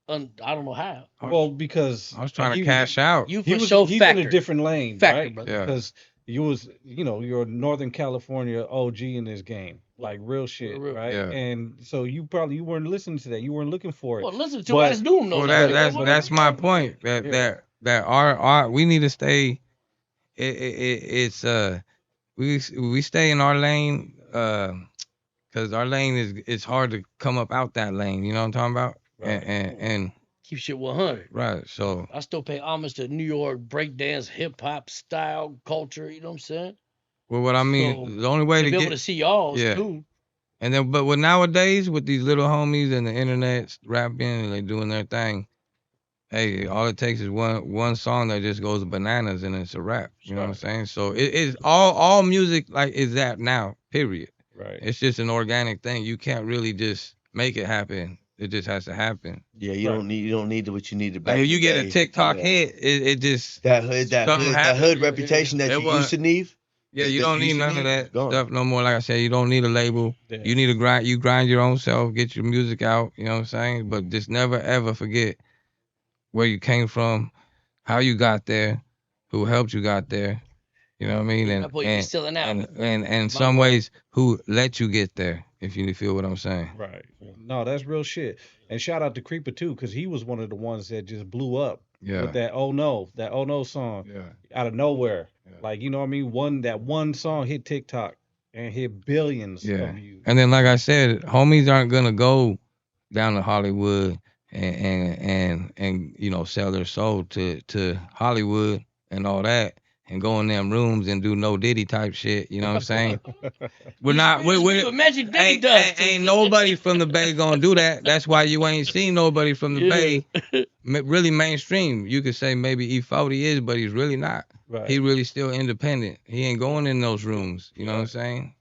I don't know how. Well, because I was trying to he- cash out. You He for was sure he's factor. in a different lane, Factor, right? brother. Yeah. Because you was, you're a Northern California OG in this game, like real shit, Real. right? Yeah. And so you weren't listening to that. You weren't looking for it. Well, listen to But- it. I just knew him though. Well, Like, that's my point. That our we need to stay. It's we stay in our lane. Cause our lane it's hard to come up out that lane. You know what I'm talking about? Right. And keep shit 100. right. So I still pay homage to New York breakdance, hip hop style culture. You know what I'm saying? well, what I mean, So, the only way to to be get able to see y'all is yeah. cool. And then, but with nowadays, with these little homies and the internet rapping and they doing their thing, hey, all it takes is one song that just goes bananas and it's a rap. You know what I'm saying? So it is all music like is that now. Period. Right. It's just an organic thing. You can't really just make it happen. It just has to happen. Yeah, you don't need what you needed back. Like if you in get the a day. TikTok Yeah. hit, it just that hood reputation that It you wasn't- used to need. yeah. You that don't you need used to none of need, that gone. stuff no more. Like I said, you don't need a label. Yeah. You need to grind. You grind your own self. Get your music out. You know what I'm saying? But just never ever forget where you came from, how you got there, who helped you got there. You know what I mean? Yeah, And that boy, you stealing out. and in some ways, who let you get there? If you feel what I'm saying. Right. No, that's real shit. And shout out to Creeper too, because he was one of the ones that just blew up Yeah. with that that oh no song Yeah. out of nowhere. Yeah. Like, you know what I mean? That one song hit TikTok and hit billions Yeah. of views. And then, like I said, homies aren't gonna go down to Hollywood and you know sell their soul to Hollywood and all that, and go in them rooms and do no Diddy type shit. You know what I'm saying? We're not. We're Imagine Diddy ain't, does. ain't nobody from the Bay gonna do that. That's why you ain't seen nobody from the Bay really mainstream. You could say maybe E40 is, but he's really not. Right. He really still independent. He ain't going in those rooms. You know what I'm saying?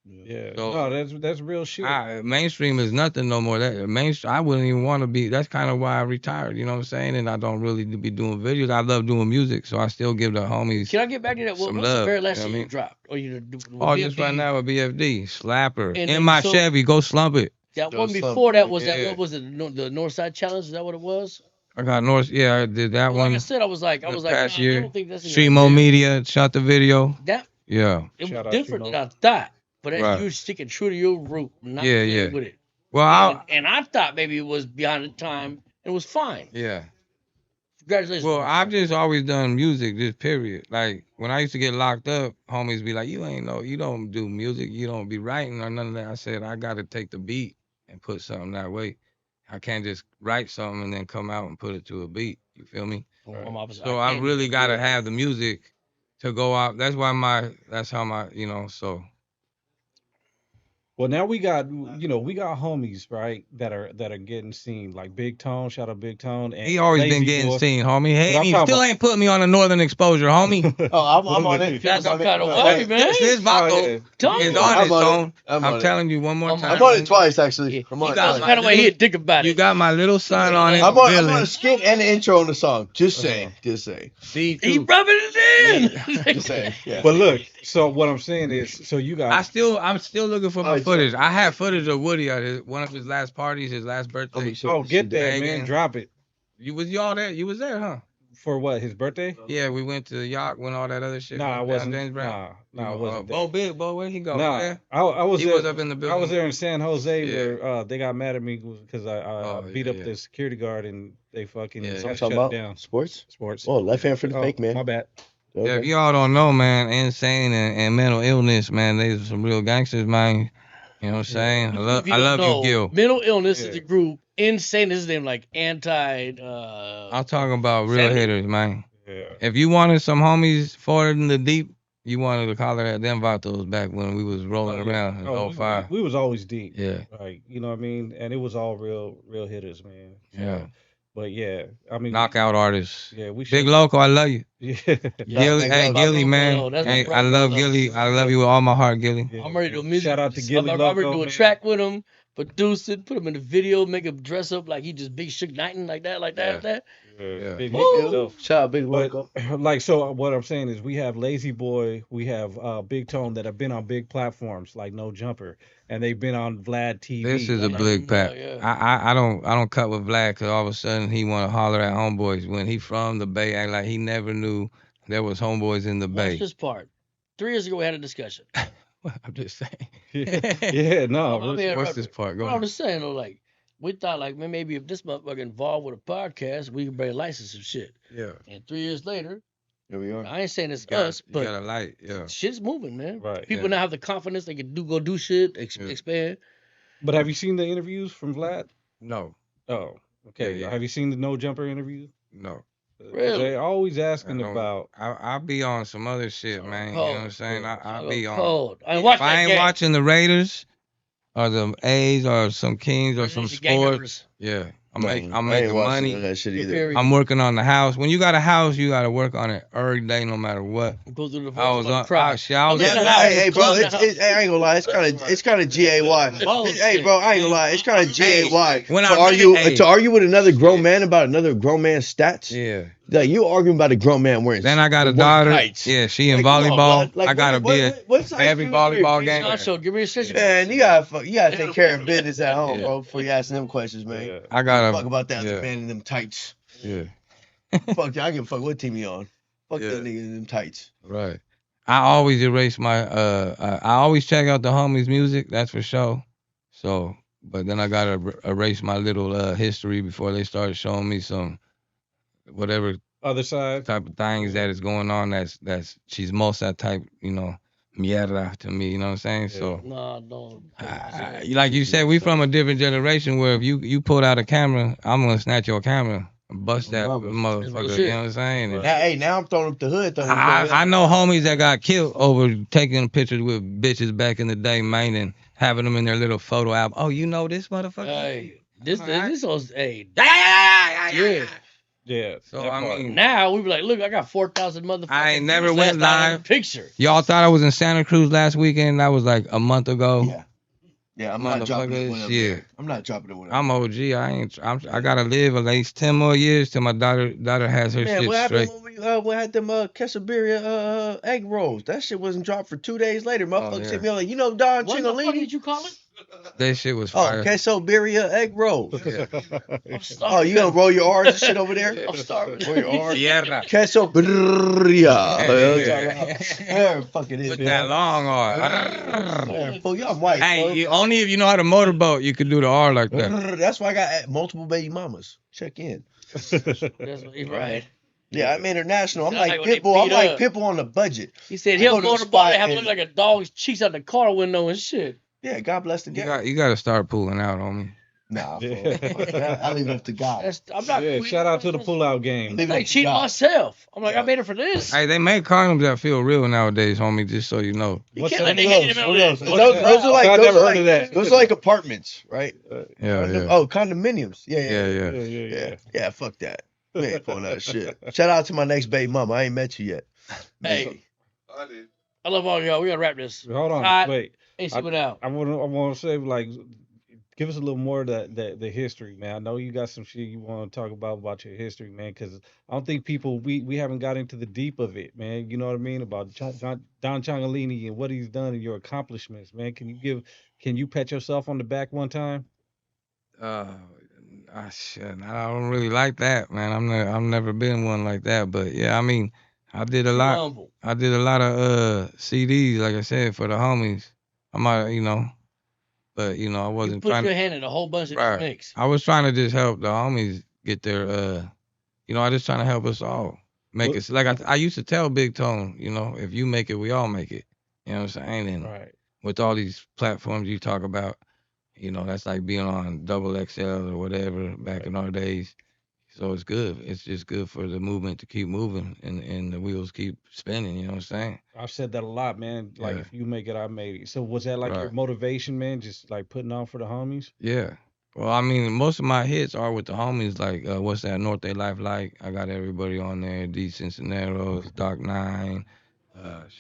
Yeah. So- No, that's real shit. Mainstream is nothing no more. That mainstream, I wouldn't even want to be. That's kind of why I retired. You know what I'm saying? And I don't really be doing videos. I love doing music, so I still give the homies. Can I get back to that? Some What's love, the very last you know shit what I you mean? dropped? Or you Oh, just right now with BFD Slapper And in then my so- Chevy. Go slump it. That Don't one slump. before that was Yeah. what was it? The Northside Challenge? Is that what it was? I got North. Yeah, I did that Well, one. like I said, I was like, the nah, past I year. don't think that's Streamo Media shot the video. That Yeah. it Shout was out different Streamo. than I thought. But Right. you were sticking true to your root, not Yeah, playing yeah. with it. Well, And I thought maybe it was behind the time. It was fine. yeah. Congratulations. Well, I've just always done music, just period. Like when I used to get locked up, homies be like, "You don't do music, you don't be writing or none of that." I said, "I got to take the beat and put something that way. I can't just write something and then come out and put it to a beat. You feel me? So I really got to have the music to go out. That's how my, so Well, now we got homies, right, that are getting seen, like Big Tone, shout out Big Tone, and he always Lazy been getting Boy. seen, homie. But Hey, I'm he talking still about- ain't put me on a Northern Exposure, homie. Oh, I'm on it. That's some I'm on it. kind of way, man. It's his Vato. yeah. Tell It's me. on I'm it, on it. Tone. I'm I'm on it. telling you one more I'm time. I'm on it twice, actually. I'm on it That's twice. the kind of way he'd think about You it. got my little son on it. I'm on Villain. a skit and an intro on the song. Just saying. Just saying. See, He too. rubbing it in. Just saying. Yeah. But look, so what I'm saying is, so you got I'm still looking for my Oh, footage. I have footage of Woody at one of his last parties, his last birthday. get that, man, Banging. drop it You was y'all there? You was there, huh? for what, his birthday? Yeah, we went to the yacht when all that other shit. Nah, I went down, wasn't. James Brown. Nah, I wasn't. Bo Big, Bo, where'd he go? Nah, Yeah. I was He there. was up in the building. I was there in San Jose Yeah. where they got mad at me because I Oh, beat yeah, up yeah. the security guard and they fucking Yeah. got I'm shut talking about down. sports. Sports. Oh, left hand for the fake man. My bad. Okay. Yeah, if y'all don't know, man, N-Sane and mental illness, man, they some real gangsters, man. You know what I'm saying? I love you, Gil. Mental illness Yeah. is the group. N-Sane is his name, like anti. I'm talking about real Sandy. hitters, man. Yeah. If you wanted some homies farther in the deep, you wanted to holler at them Vatos back when we was rolling around in Oh, 05. we was always deep. Yeah, Like, you know what I mean? And it was all real hitters, man. So, yeah. But yeah, I mean, Knockout artists. yeah, we Big should. Loco, I love you. Yeah. Gilly, hey, Bob Gilly, Loco, man. that's Hey, my I love brother. Gilly. I love you with all my heart, Gilly. Yeah. I'm ready to do music. Shout out to Gilly I'm ready to Loco, do a man. track with him, produce it, put him in the video, make him dress up like he just big Suge Knighton, like that. Yeah. Yeah. Big Woo! stuff. Shout out Big But Loco. like, so what I'm saying is we have Lazy Boy, we have Big Tone that have been on big platforms like No Jumper, and they've been on Vlad TV. This is a Like, big pack. yeah. I don't cut with Vlad because all of a sudden he want to holler at homeboys when he from the Bay, act like he never knew there was homeboys in the Watch Bay. this part. 3 years ago, we had a discussion. I'm just saying. yeah, no. I'm here- What's this part? Go I'm ahead. just saying, though, like, we thought, like, man, maybe if this motherfucker involved with a podcast, we could bring a license and shit. Yeah. And 3 years later, Here we are. I ain't saying it's You got, us, you but got a light. Yeah. shit's moving, man. Right. People Yeah. now have the confidence they can go do shit, Yeah. expand. But have you seen the interviews from Vlad? No. Oh, okay. Yeah. Have you seen the No Jumper interview? No. Really? They're always asking I don't- about. I'll be on some other shit, man. You know what I'm saying? I'll be on. Cold. I ain't watching If I that ain't game. watching the Raiders, or the A's or some Kings or some Ninja sports. Gangers. Yeah, I'm No, making I ain't watching money. none of that shit either. Period. I'm working on the house. When you got a house, you got to work on it every day, no matter what. Go through the I divorce was about on. to cry. Shit, I was I'm Yeah, in the but house. hey, bro, I'm in the it's, house. I ain't gonna lie, it's kind of GAY. Hey, bro, I ain't gonna lie, it's kind of GAY when to I read argue it, to argue with another grown shit. man about another grown man's stats. Yeah. Like you arguing about a grown man wearing Then I got a wearing daughter. tights. Yeah, she in Like, come on, volleyball. blood. Like, I gotta be at what size every shoes you wear? volleyball game. Nacho, give me a sister. Man, you gotta take care of business at home, Yeah. bro, before you asking them questions, man. Yeah. I got Fuck about that yeah. man in them tights. Yeah. Fuck yeah, I give a fuck what team you on. Fuck Yeah. that nigga in them tights. Right. I always erase my I always check out the homies' music, that's for sure. So, but then I gotta erase my little history before they start showing me some whatever Other side. type of things that is going on. That's chismosa type, mierda to me. You know what I'm saying? So, Nah, don't. like you said, we from a different generation where if you pulled out a camera, I'm gonna snatch your camera, and bust that Brother. motherfucker. shit. You know what I'm saying? And Now I'm throwing up the hood though. I know homies that got killed over taking pictures with bitches back in the day, man, and having them in their little photo album. Oh, you know this motherfucker? Hey, this was hey. Yeah. Yeah. So that I part. mean, Now we be like, look, I got 4,000 motherfuckers. I ain't never views went last time on live. the picture. y'all thought I was in Santa Cruz last weekend. That was like a month ago. Yeah, I'm not dropping it when I'm Motherfuckers, there. I'm not dropping it when I'm OG. I gotta live at least 10 more years till my daughter has her Man, shit what happened straight. when we had them quesadilla egg rolls? That shit wasn't dropped for 2 days later. Motherfuckers yeah. hit me up like, you know Don What the fuck Changolini? did you call it? That shit was Oh, fire. quesadilla egg rolls. I'm starving. Oh, you gonna roll your R's and shit over there? I'm starving. Roll your R's. Sierra. Quesadilla. There fucking is. With that long R. Man, fool, y'all white. Hey, only if you know how to motorboat, you could do the R like that. That's why I got multiple baby mamas. Check in. That's what he right. Yeah, I'm international. I'm Sound like like when they Pitbull. I'm beat like up. Pitbull on the budget. He said I he'll go to go the to the bar spot and have and- look like a dog's cheeks out the car window and shit. Yeah, God bless the guy. You got to start pulling out on me. Nah, fool. Yeah. I leave it up to God. I'm not. Yeah, shout out to the pullout game. Leave it I up to cheat God. myself. I'm like, Yeah. I made it for this. Hey, they make condoms that feel real nowadays, homie. Just so you know. You What's can't that? let They those. hit him What in else? the- Those are like. I those never are heard like, of that. Those are like apartments, right? Yeah. Oh, condominiums. Yeah. Yeah. Yeah, fuck that. We ain't pulling that shit. Shout out to my next baby mama. I ain't met you yet. Hey, I love all y'all. We gotta wrap this. Hold on, Hot. wait. AC went out. I want to say like, give us a little more of the history, man. I know you got some shit you want to talk about your history, man, because I don't think we haven't got into the deep of it, man. You know what I mean about Don Changolini and what he's done and your accomplishments, man. Can you pat yourself on the back one time? Shit, I don't really like that, man. I've never been one like that, but yeah, I mean, I did a Too lot. humble. I did a lot of CDs, like I said, for the homies. I might, but I You wasn't put trying your to. hand in a whole bunch of Right. mix. I was trying to just help the homies get their, I just trying to help us all make What- it. Like I used to tell Big Tone, if you make it, we all make it. You know what I'm saying? And Right. with all these platforms you talk about, that's like being on Double XL or whatever back in our days. So it's good. It's just good for the movement to keep moving and the wheels keep spinning. You know what I'm saying? I've said that a lot, man. Like Yeah. if you make it, I made it. So was that like your Right. motivation, man? Just like putting on for the homies? Yeah. Well, I mean, most of my hits are with the homies. Like, what's that? North Day Life Like. I got everybody on there. D Cinceneros, Dark Nine.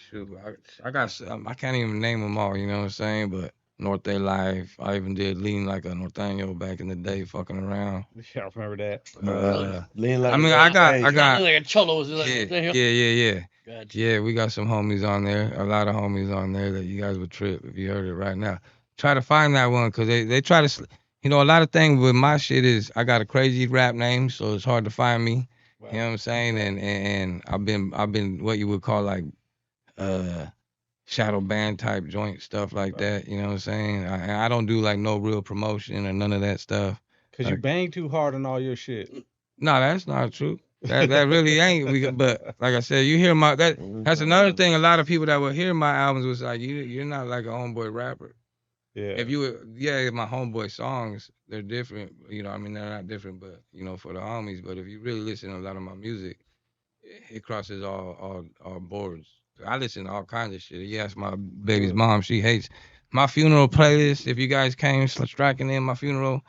Shoot, I can't even name them all. You know what I'm saying? But North Day Life. I even did Lean Like a Norteño back in the day, fucking around. Yeah, I remember that. Lean like I mean, a- I got. Look like a cholo. Was like, Yeah. Gotcha. Yeah, we got some homies on there, a lot of homies on there that you guys would trip if you heard it right now. Try to find that one because they try to, a lot of things with my shit is I got a crazy rap name, so it's hard to find me. Wow. You know what I'm saying? And I've been what you would call like shadow band type joint stuff like that. You know what I'm saying? I don't do like no real promotion or none of that stuff. Because you bang too hard on all your shit. No, that's not true. That really ain't. But like I said, you hear that's another thing. A lot of people that will hear my albums was like, you're not like a homeboy rapper. Yeah. If my homeboy songs, they're different. I mean, they're not different, but for the homies. But if you really listen to a lot of my music, it crosses all boards. I listen to all kinds of shit. You ask my baby's mom, she hates my funeral playlist. If you guys came striking in my funeral,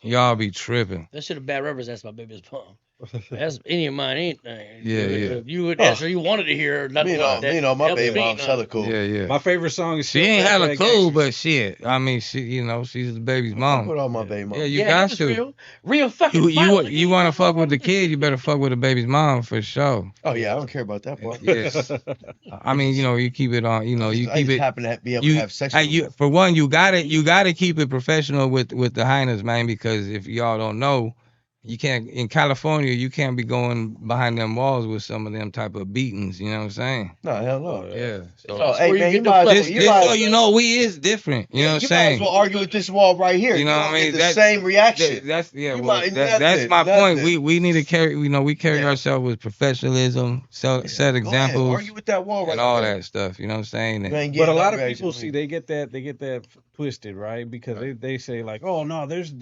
y'all be tripping. That shit a bad reference. That's my baby's mom. That's any of mine anything. Yeah, yeah. If you would answer, you wanted to hear. Not Me that know, my helps baby me, mom's no. hella cool. Yeah, yeah. My favorite song is She Silk ain't hella Rag cool, Gangsters. but shit. I mean, she, you know, she's the baby's Fuck mom. with all my baby mom. Yeah, you Yeah, got was to. real fucking. You violent. you want to fuck with the kid, you better fuck with the baby's mom for sure. Oh yeah, I don't care about that part. Yes. I mean, you know, you keep it on. You know, you I keep just it. happen to be able to You, have sex. hey, with you them. for one, you gotta keep it professional with the hyenas, man. Because if y'all don't know, you can't in California, you can't be going behind them walls with some of them type of beatings. You know what I'm saying? No, hell no. Yeah. So Oh, That's hey where you man, get you the might as well, flex. you just might so as you know, we is different. You know what I'm you might as saying? well argue with this wall right here. You know what I don't get mean? the That- same reaction. That's yeah. You Well, might- that's my nothing. point. We need to carry. You know, we carry Yeah. ourselves with professionalism, set Go ahead, examples, argue with that wall right and all there. that stuff. You know what I'm saying? You And- ain't But getting a no lot of reaction people from see me. they get that twisted, right? Because they say like, oh no, there's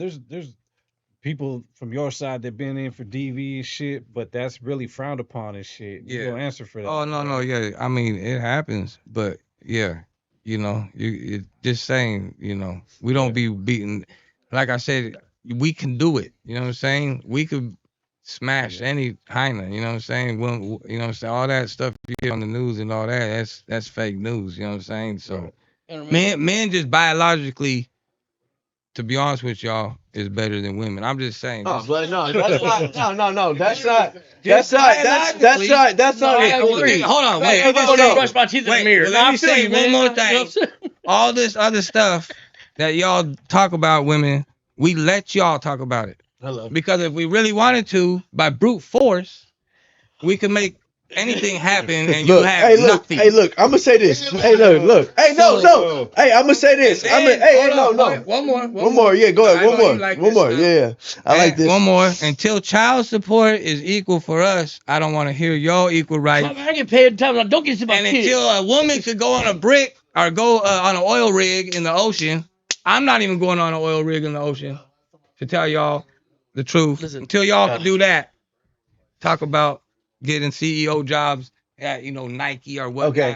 people from your side that been in for DV and shit, but that's really frowned upon and shit. You Yeah. gonna answer for that? Oh no, yeah. I mean, it happens, but yeah, you know, you just saying, you know, we don't be beating. Like I said, we can do it. You know what I'm saying? We could smash any hyena. You know what I'm saying? When, you know what I'm saying? All that stuff you hear on the news and all that, that's fake news. You know what I'm saying? So And remember, men just biologically, to be honest with y'all, is better than women. I'm just saying. Oh, Just, but no, that's not. No, that's not. Just That's No, not I it. agree. Hold on. Hey, Wait, I let me don't say- brush my teeth in the wait, mirror. well, Nah, let I me feel say you, one man. more You know thing. what I'm saying? all this other stuff that y'all talk about women, we let y'all talk about it. Hello. Because if we really wanted to, by brute force, we could make anything happen and you Look, have hey, look, nothing. hey, look. I'm gonna say this. Hey, look. Hey, no. Hey, I'm gonna say this. And then, Hey, hold no. on, One more. One more. Yeah, go ahead. I One know you more. like One this more. stuff. Yeah. I like this. One more. Until child support is equal for us, I don't want to hear your equal rights. I get paid time. Like, don't get to my And kids. until a woman could go on a brick or go on an oil rig in the ocean, I'm not even going on an oil rig in the ocean to tell y'all the truth. Listen. Until y'all can do that, talk about getting CEO jobs at Nike or whatnot. Okay.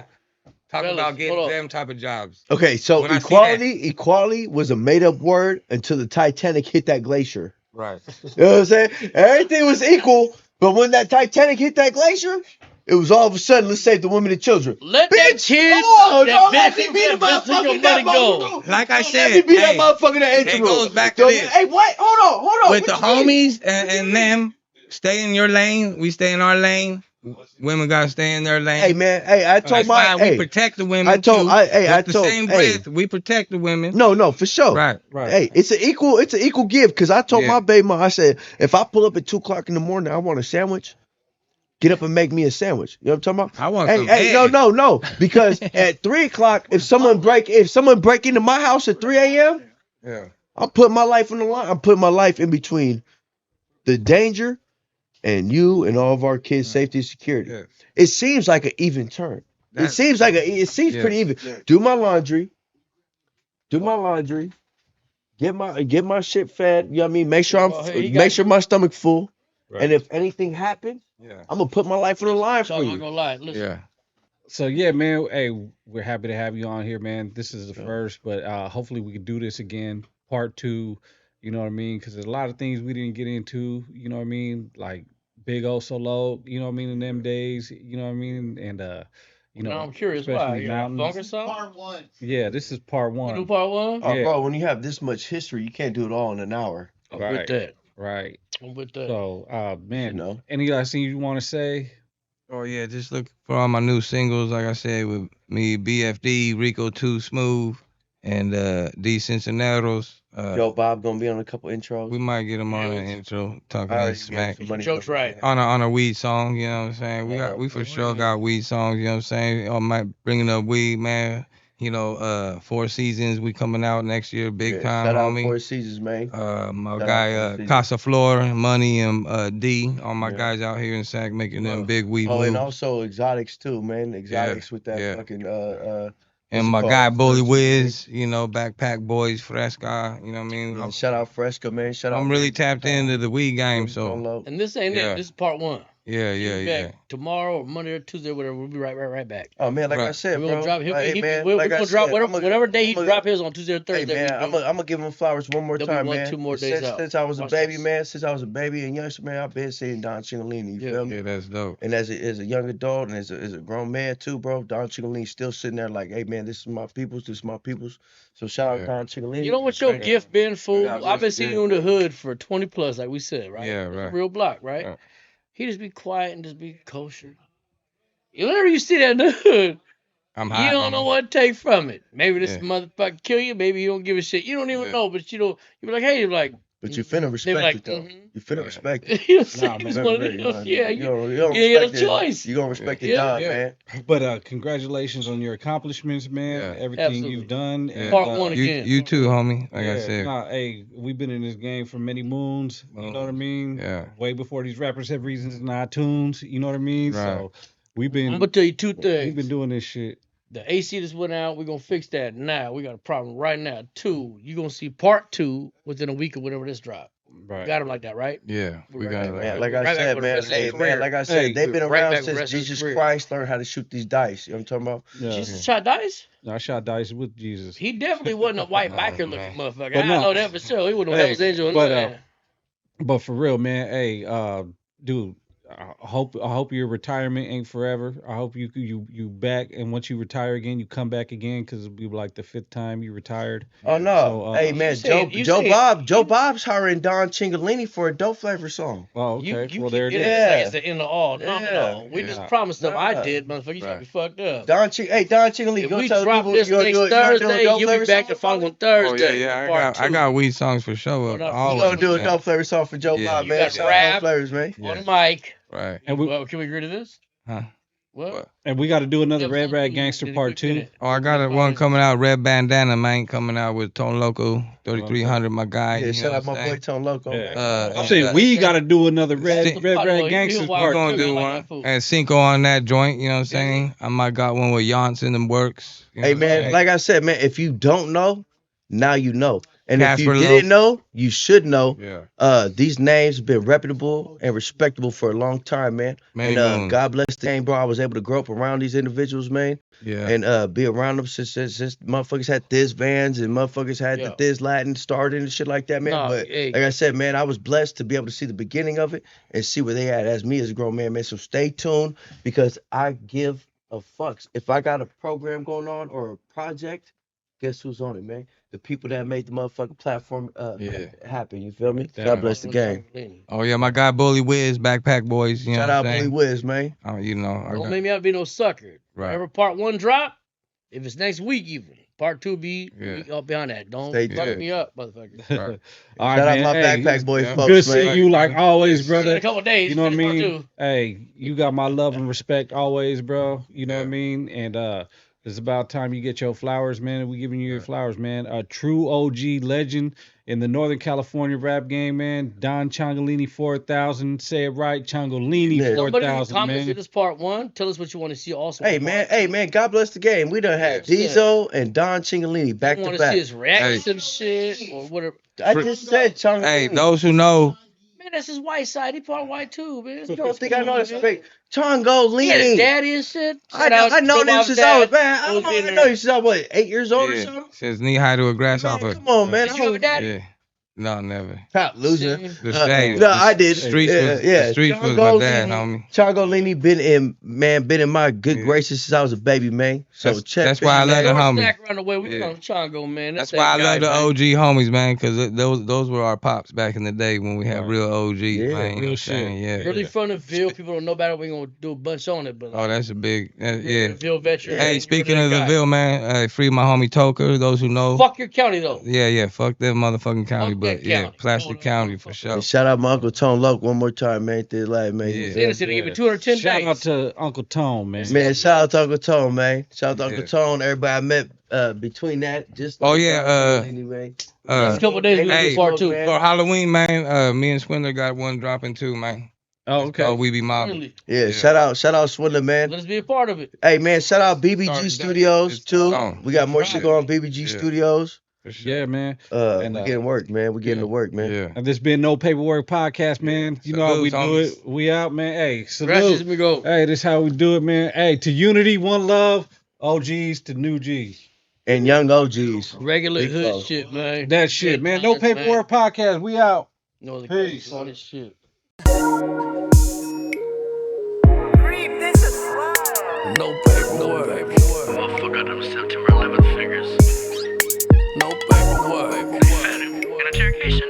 Talk Fellas, about getting hold on. them type of jobs. Okay, so When I see equality was a made up word until the Titanic hit that glacier. Right. You know what I'm saying? Everything was equal, but when that Titanic hit that glacier, it was all of a sudden, let's save the women and children. Let that kid, don't let that me be the that motherfucker money go. Like I Let me said, be that hey, motherfucker that it entry goes back to Don't- this. Hey, what? Hold on. With the What you mean? homies and them, stay in your lane. We stay in our lane. Women gotta stay in their lane. Hey, man. Hey, I told That's why we hey, protect the women I told- too. I- hey, With I the told- same hey. breath, we protect the women. No, for sure. Right. Right. Hey, it's an equal give because I told Yeah. my baby mom, I said, if I pull up at 2:00 in the morning, I want a sandwich. Get up and make me a sandwich. You know what I'm talking about? I want Hey, some hey, head. no, because at 3:00, if someone break into my house at 3 a.m., Yeah. I'm putting my life on the line. I'm putting my life in between the danger and you and all of our kids' safety and security. Yeah. It seems like an even turn. It seems Yeah. pretty even. Do my laundry. Get my shit fed. You know what I mean? Make sure Well, hey, he make got- sure my stomach full. Right. And if anything happens, Yeah. I'm gonna put my life on the line So for I'm not you. gonna lie. Listen, Yeah. So yeah, man. Hey, we're happy to have you on here, man. This is the first, but hopefully we can do this again, part 2. You know what I mean? Because there's a lot of things we didn't get into. You know what I mean? Like Big O Solo. You know what I mean? In them days. You know what I mean? And you know, now I'm curious why. especially You got funk or mountains. something? Part 1. Yeah, this is part We do 1. part 1? Oh, Yeah. bro, when you have this much history, you can't do it all in an hour. I'm Right. with that. Right. I'm with that. So, man, You know? any last thing you want to say? Oh yeah, just look for all my new singles, like I said, with me, BFD, Rico 2 Smooth, and D Cinceneros. Yo, Bob gonna be on a couple intros. We might get him on an intro, talking I that already smack. gave some money Joke's for right. that. On a weed song, you know what I'm saying? We for sure got weed songs, you know what I'm saying? I might bringing up weed, man. You know, 4 Seasons, we coming out next year, big Yeah, time, shout out homie. 4 Seasons, man. My Shout out guy 4 Seasons. Casa Flor, Money, and D, all my Yeah. guys out here in Sac making them big weed Oh, and moves. also Exotics too, man. Exotics with that yeah. fucking And what's it my called? guy Bully First Wiz, you know, Backpack Boys, Fresca, you know what I mean? Yeah, shout out Fresca, man. Shout out. I'm really tapped into the weed game, so Solo. And this ain't Yeah. it. This is part 1. Yeah, He'll yeah, be yeah. back tomorrow or Monday or Tuesday, whatever. We'll be right back. Oh man, like I Right. said, We're gonna bro. drop him. Hey man, We're like I gonna drop said, whatever day he I'ma- drop his on Tuesday or hey Thursday. man, I'm gonna give him flowers one more There'll be time, one, man. 2 more days out. Since I was a Watch baby, this. man, since I was a baby and youngster, man, I've been seeing Don Changolini. You Yeah. feel me? Yeah, that's dope. And as a young adult and as a grown man too, bro, Don Changolini's still sitting there like, hey man, this is my people's, this is my people's. So shout out Yeah. Don Changolini. You know what your Thank gift been, fool? God I've been bless seeing you. you in the hood for 20 plus, like we said, right? Yeah, It's a right. real block, right? Right. He just be quiet and just be kosher. Whenever you see that in the hood, I'm you hot. don't know what to take from it. Maybe this Yeah. motherfucker kill you. Maybe you don't give a shit. You don't even Yeah. know, but you know, you be like, hey, you're like, But you finna they be respect like, it though. mhm. You finna Yeah. respect it. You know what I'm Nah, saying? man, It's that's one of great. those, yeah, you don't you ain't got respect no it. choice. You gonna respect the Yeah. dog, Yeah. man. But congratulations on your accomplishments, man. Yeah. Everything Absolutely. you've done. Yeah. Part one You again. you too, homie. Like I Yeah, said. nah, hey, we've been in this game for many moons. You know what I mean? Yeah. Way before these rappers have reasons in iTunes. You know what I mean? Right. So we've I'm been gonna tell you two we've been things. doing this shit. The AC just went out. We're gonna fix that now. We got a problem right now. 2, you're gonna see part 2 within a week or whenever this drop. Right. Got him like that, right? Yeah. We're We right got back, it. right Man, back. like Right I back said, with the man, rest of his hey, career. man, like I said, Hey, they've been right around back with the since rest of his Jesus career. Christ learned how to shoot these dice. You know what I'm talking about? Yeah. Jesus shot dice? I shot dice with Jesus. He definitely wasn't a white Oh, biker man. looking motherfucker. But I no. know that for sure. He wasn't a Hey, Hell's Angel. but, But, But for real, man, hey, dude, I hope your retirement ain't forever. I hope you back, and once you retire again, you come back again, because it'll be like the 5th time you retired. Oh no, So, hey man, you Joe say- Bob's hiring Don Changolini for a dope flavor song. Oh, you okay. Well, keep there it it is. Yeah. like it's the end of all. No, Yeah. we Yeah. just promised them. I Nah. did, motherfucker. You should Right. be fucked up. Don Changolini, If you we gonna tell drop people this you gonna next do a dope Thursday, flavor you'll be back song the for following him? Oh Thursday. yeah, yeah. part I 2. got weed songs for sure. Well, no, You Always. gonna do a yeah. dope flavor song for Joe Yeah. Bob, You man. got Shout out rap. Dope Flavors, man. On Yeah. the mic. Right. And we Well, can we agree to this? Huh? What? What? and we got to do another That was Red on Rag you. Gangster Did a Part quick 2. minute. Oh, I got one coming out. Red Bandana, man, coming out with Tone Loco, 3300, my guy. Yeah, you shout know out my what I'm boy Tone Loco. Yeah. Man. I'm and, saying we got to do another Red Sing- Rag Gangsters He'll We're Part wild gonna too. do I like one. that fool. And Cinco on that joint, you know what I'm Yeah, yeah. saying? I might got one with Yance in the works. You know Hey what I'm man, saying? like I said, man, if you don't know, now you know. And if you Casper didn't know, you should know. Yeah. These names have been reputable and respectable for a long time, man. Many And moons. God bless the game, bro. I was able to grow up around these individuals, man, Yeah. and be around them since motherfuckers had Thiz Vans and motherfuckers had Yeah. the Thiz Latin started and shit like that, man. Nah, But hey. like I said, man, I was blessed to be able to see the beginning of it and see where they at as me as a grown man, man. So stay tuned, because I give a fucks. If I got a program going on or a project, guess who's on it, man? The people that made the motherfucking platform Yeah. happen. You feel me? Damn. God bless the game. Oh yeah, my guy Bully Wiz, Backpack Boys. You know Shout what out I'm Billy saying? Wiz, man. You know, I Don't got, make me out to be no sucker. Right. Whenever part 1 drop, if it's next week even, part 2 be Yeah. week up behind that. Don't Stay fuck tuned. me up, motherfucker. Right. All right, Shout out man. my Hey, Backpack Boys, yeah. folks, good man. seeing you like always, In a brother. couple days. You know what I finish part mean? 2. Hey, you got my love and respect always, bro. You know what I Yeah. mean? And it's about time you get your flowers, man. We giving you your flowers, man. A true OG legend in the Northern California rap game, man. Don Changolini 4000. Say it right, Changolini Yeah. Somebody 4000, comments man. in this part 1. Tell us what you want to see also. Hey in man, part 2. God bless the game. We done had Yeah. Diesel and Don Changolini back You to want to see back. his reaction shit or whatever. I just said Changolini. Hey, those who know, Man, that's his white side. He part white too, man. You don't think I know this man. fake He had his Changolini? daddy and shit. I know this since I was man. I know you since I was 8 years old or yeah, something. since knee high to a Man, grasshopper. come on, man. Did you have a daddy? Yeah. No, never. Top loser. The stage. No, I did. The streets was, Yeah, the streets was my dad, homie. Changolini been in my good Yeah. graces since I was a baby, man. So That's- check. that's why I love the George homie. Stack around the way. We Yeah. call him Chongo, man. That's that why I guy, love the man. OG homies, man, because those were our pops back in the day when we had Right. real OGs, Yeah, man. You know real what I'm shit. saying? Yeah. Really from the Ville. People don't know about it. We gonna do a bunch on it, but Oh, that's a big, yeah. Ville veteran. Hey, man. speaking You're of that the guy. Ville, man, free my homie Toker. Those who know. Fuck your county though. Yeah, fuck that motherfucking county, Fuck but that yeah, county. Plaster Hold on, County hold for on, sure. And shout out my Uncle Tone Loke one more time, man. Did live, man. Yeah. You He's feel me? innocent. Give me 210 Shout days. out to Uncle Tone, man. Man, shout out to Uncle Tone, man. Shout out to Uncle Yeah. Tone. Everybody I met between that. Just Oh, like yeah, Changolini, man. Next couple days we gonna hey, do part 2. man. For Halloween, man, me and Swindler got one dropping too, man. Oh, It's called We Be Mobbing. Really. Yeah, Yeah. shout out Swindler, man. Let us be a part of it. Hey man, shout out BBG Sorry, Studios it's too. on. We got more Right. shit going on BBG Yeah. Studios. For sure. Yeah, man. We getting work, man. We getting to work, man. Yeah. And this been No Paperwork Podcast, man. You know how we Salute, do homies. it. We out, man. Hey, Gracias, salute. amigo. Hey, this how we do it, man. Hey, to unity, one love, OGs to new G's. And young OGs. Regular Big hood dog. shit, man. That shit, man. No Paperwork Podcast. We out. Northern Peace. California shit. No paperwork. Motherfucker, them September 11th figures. No paperwork. Interrogation.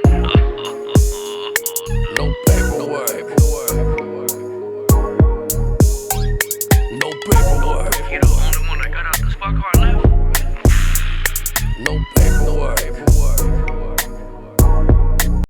No paperwork. No paperwork. You the only one that got out the spark car left. No paperwork.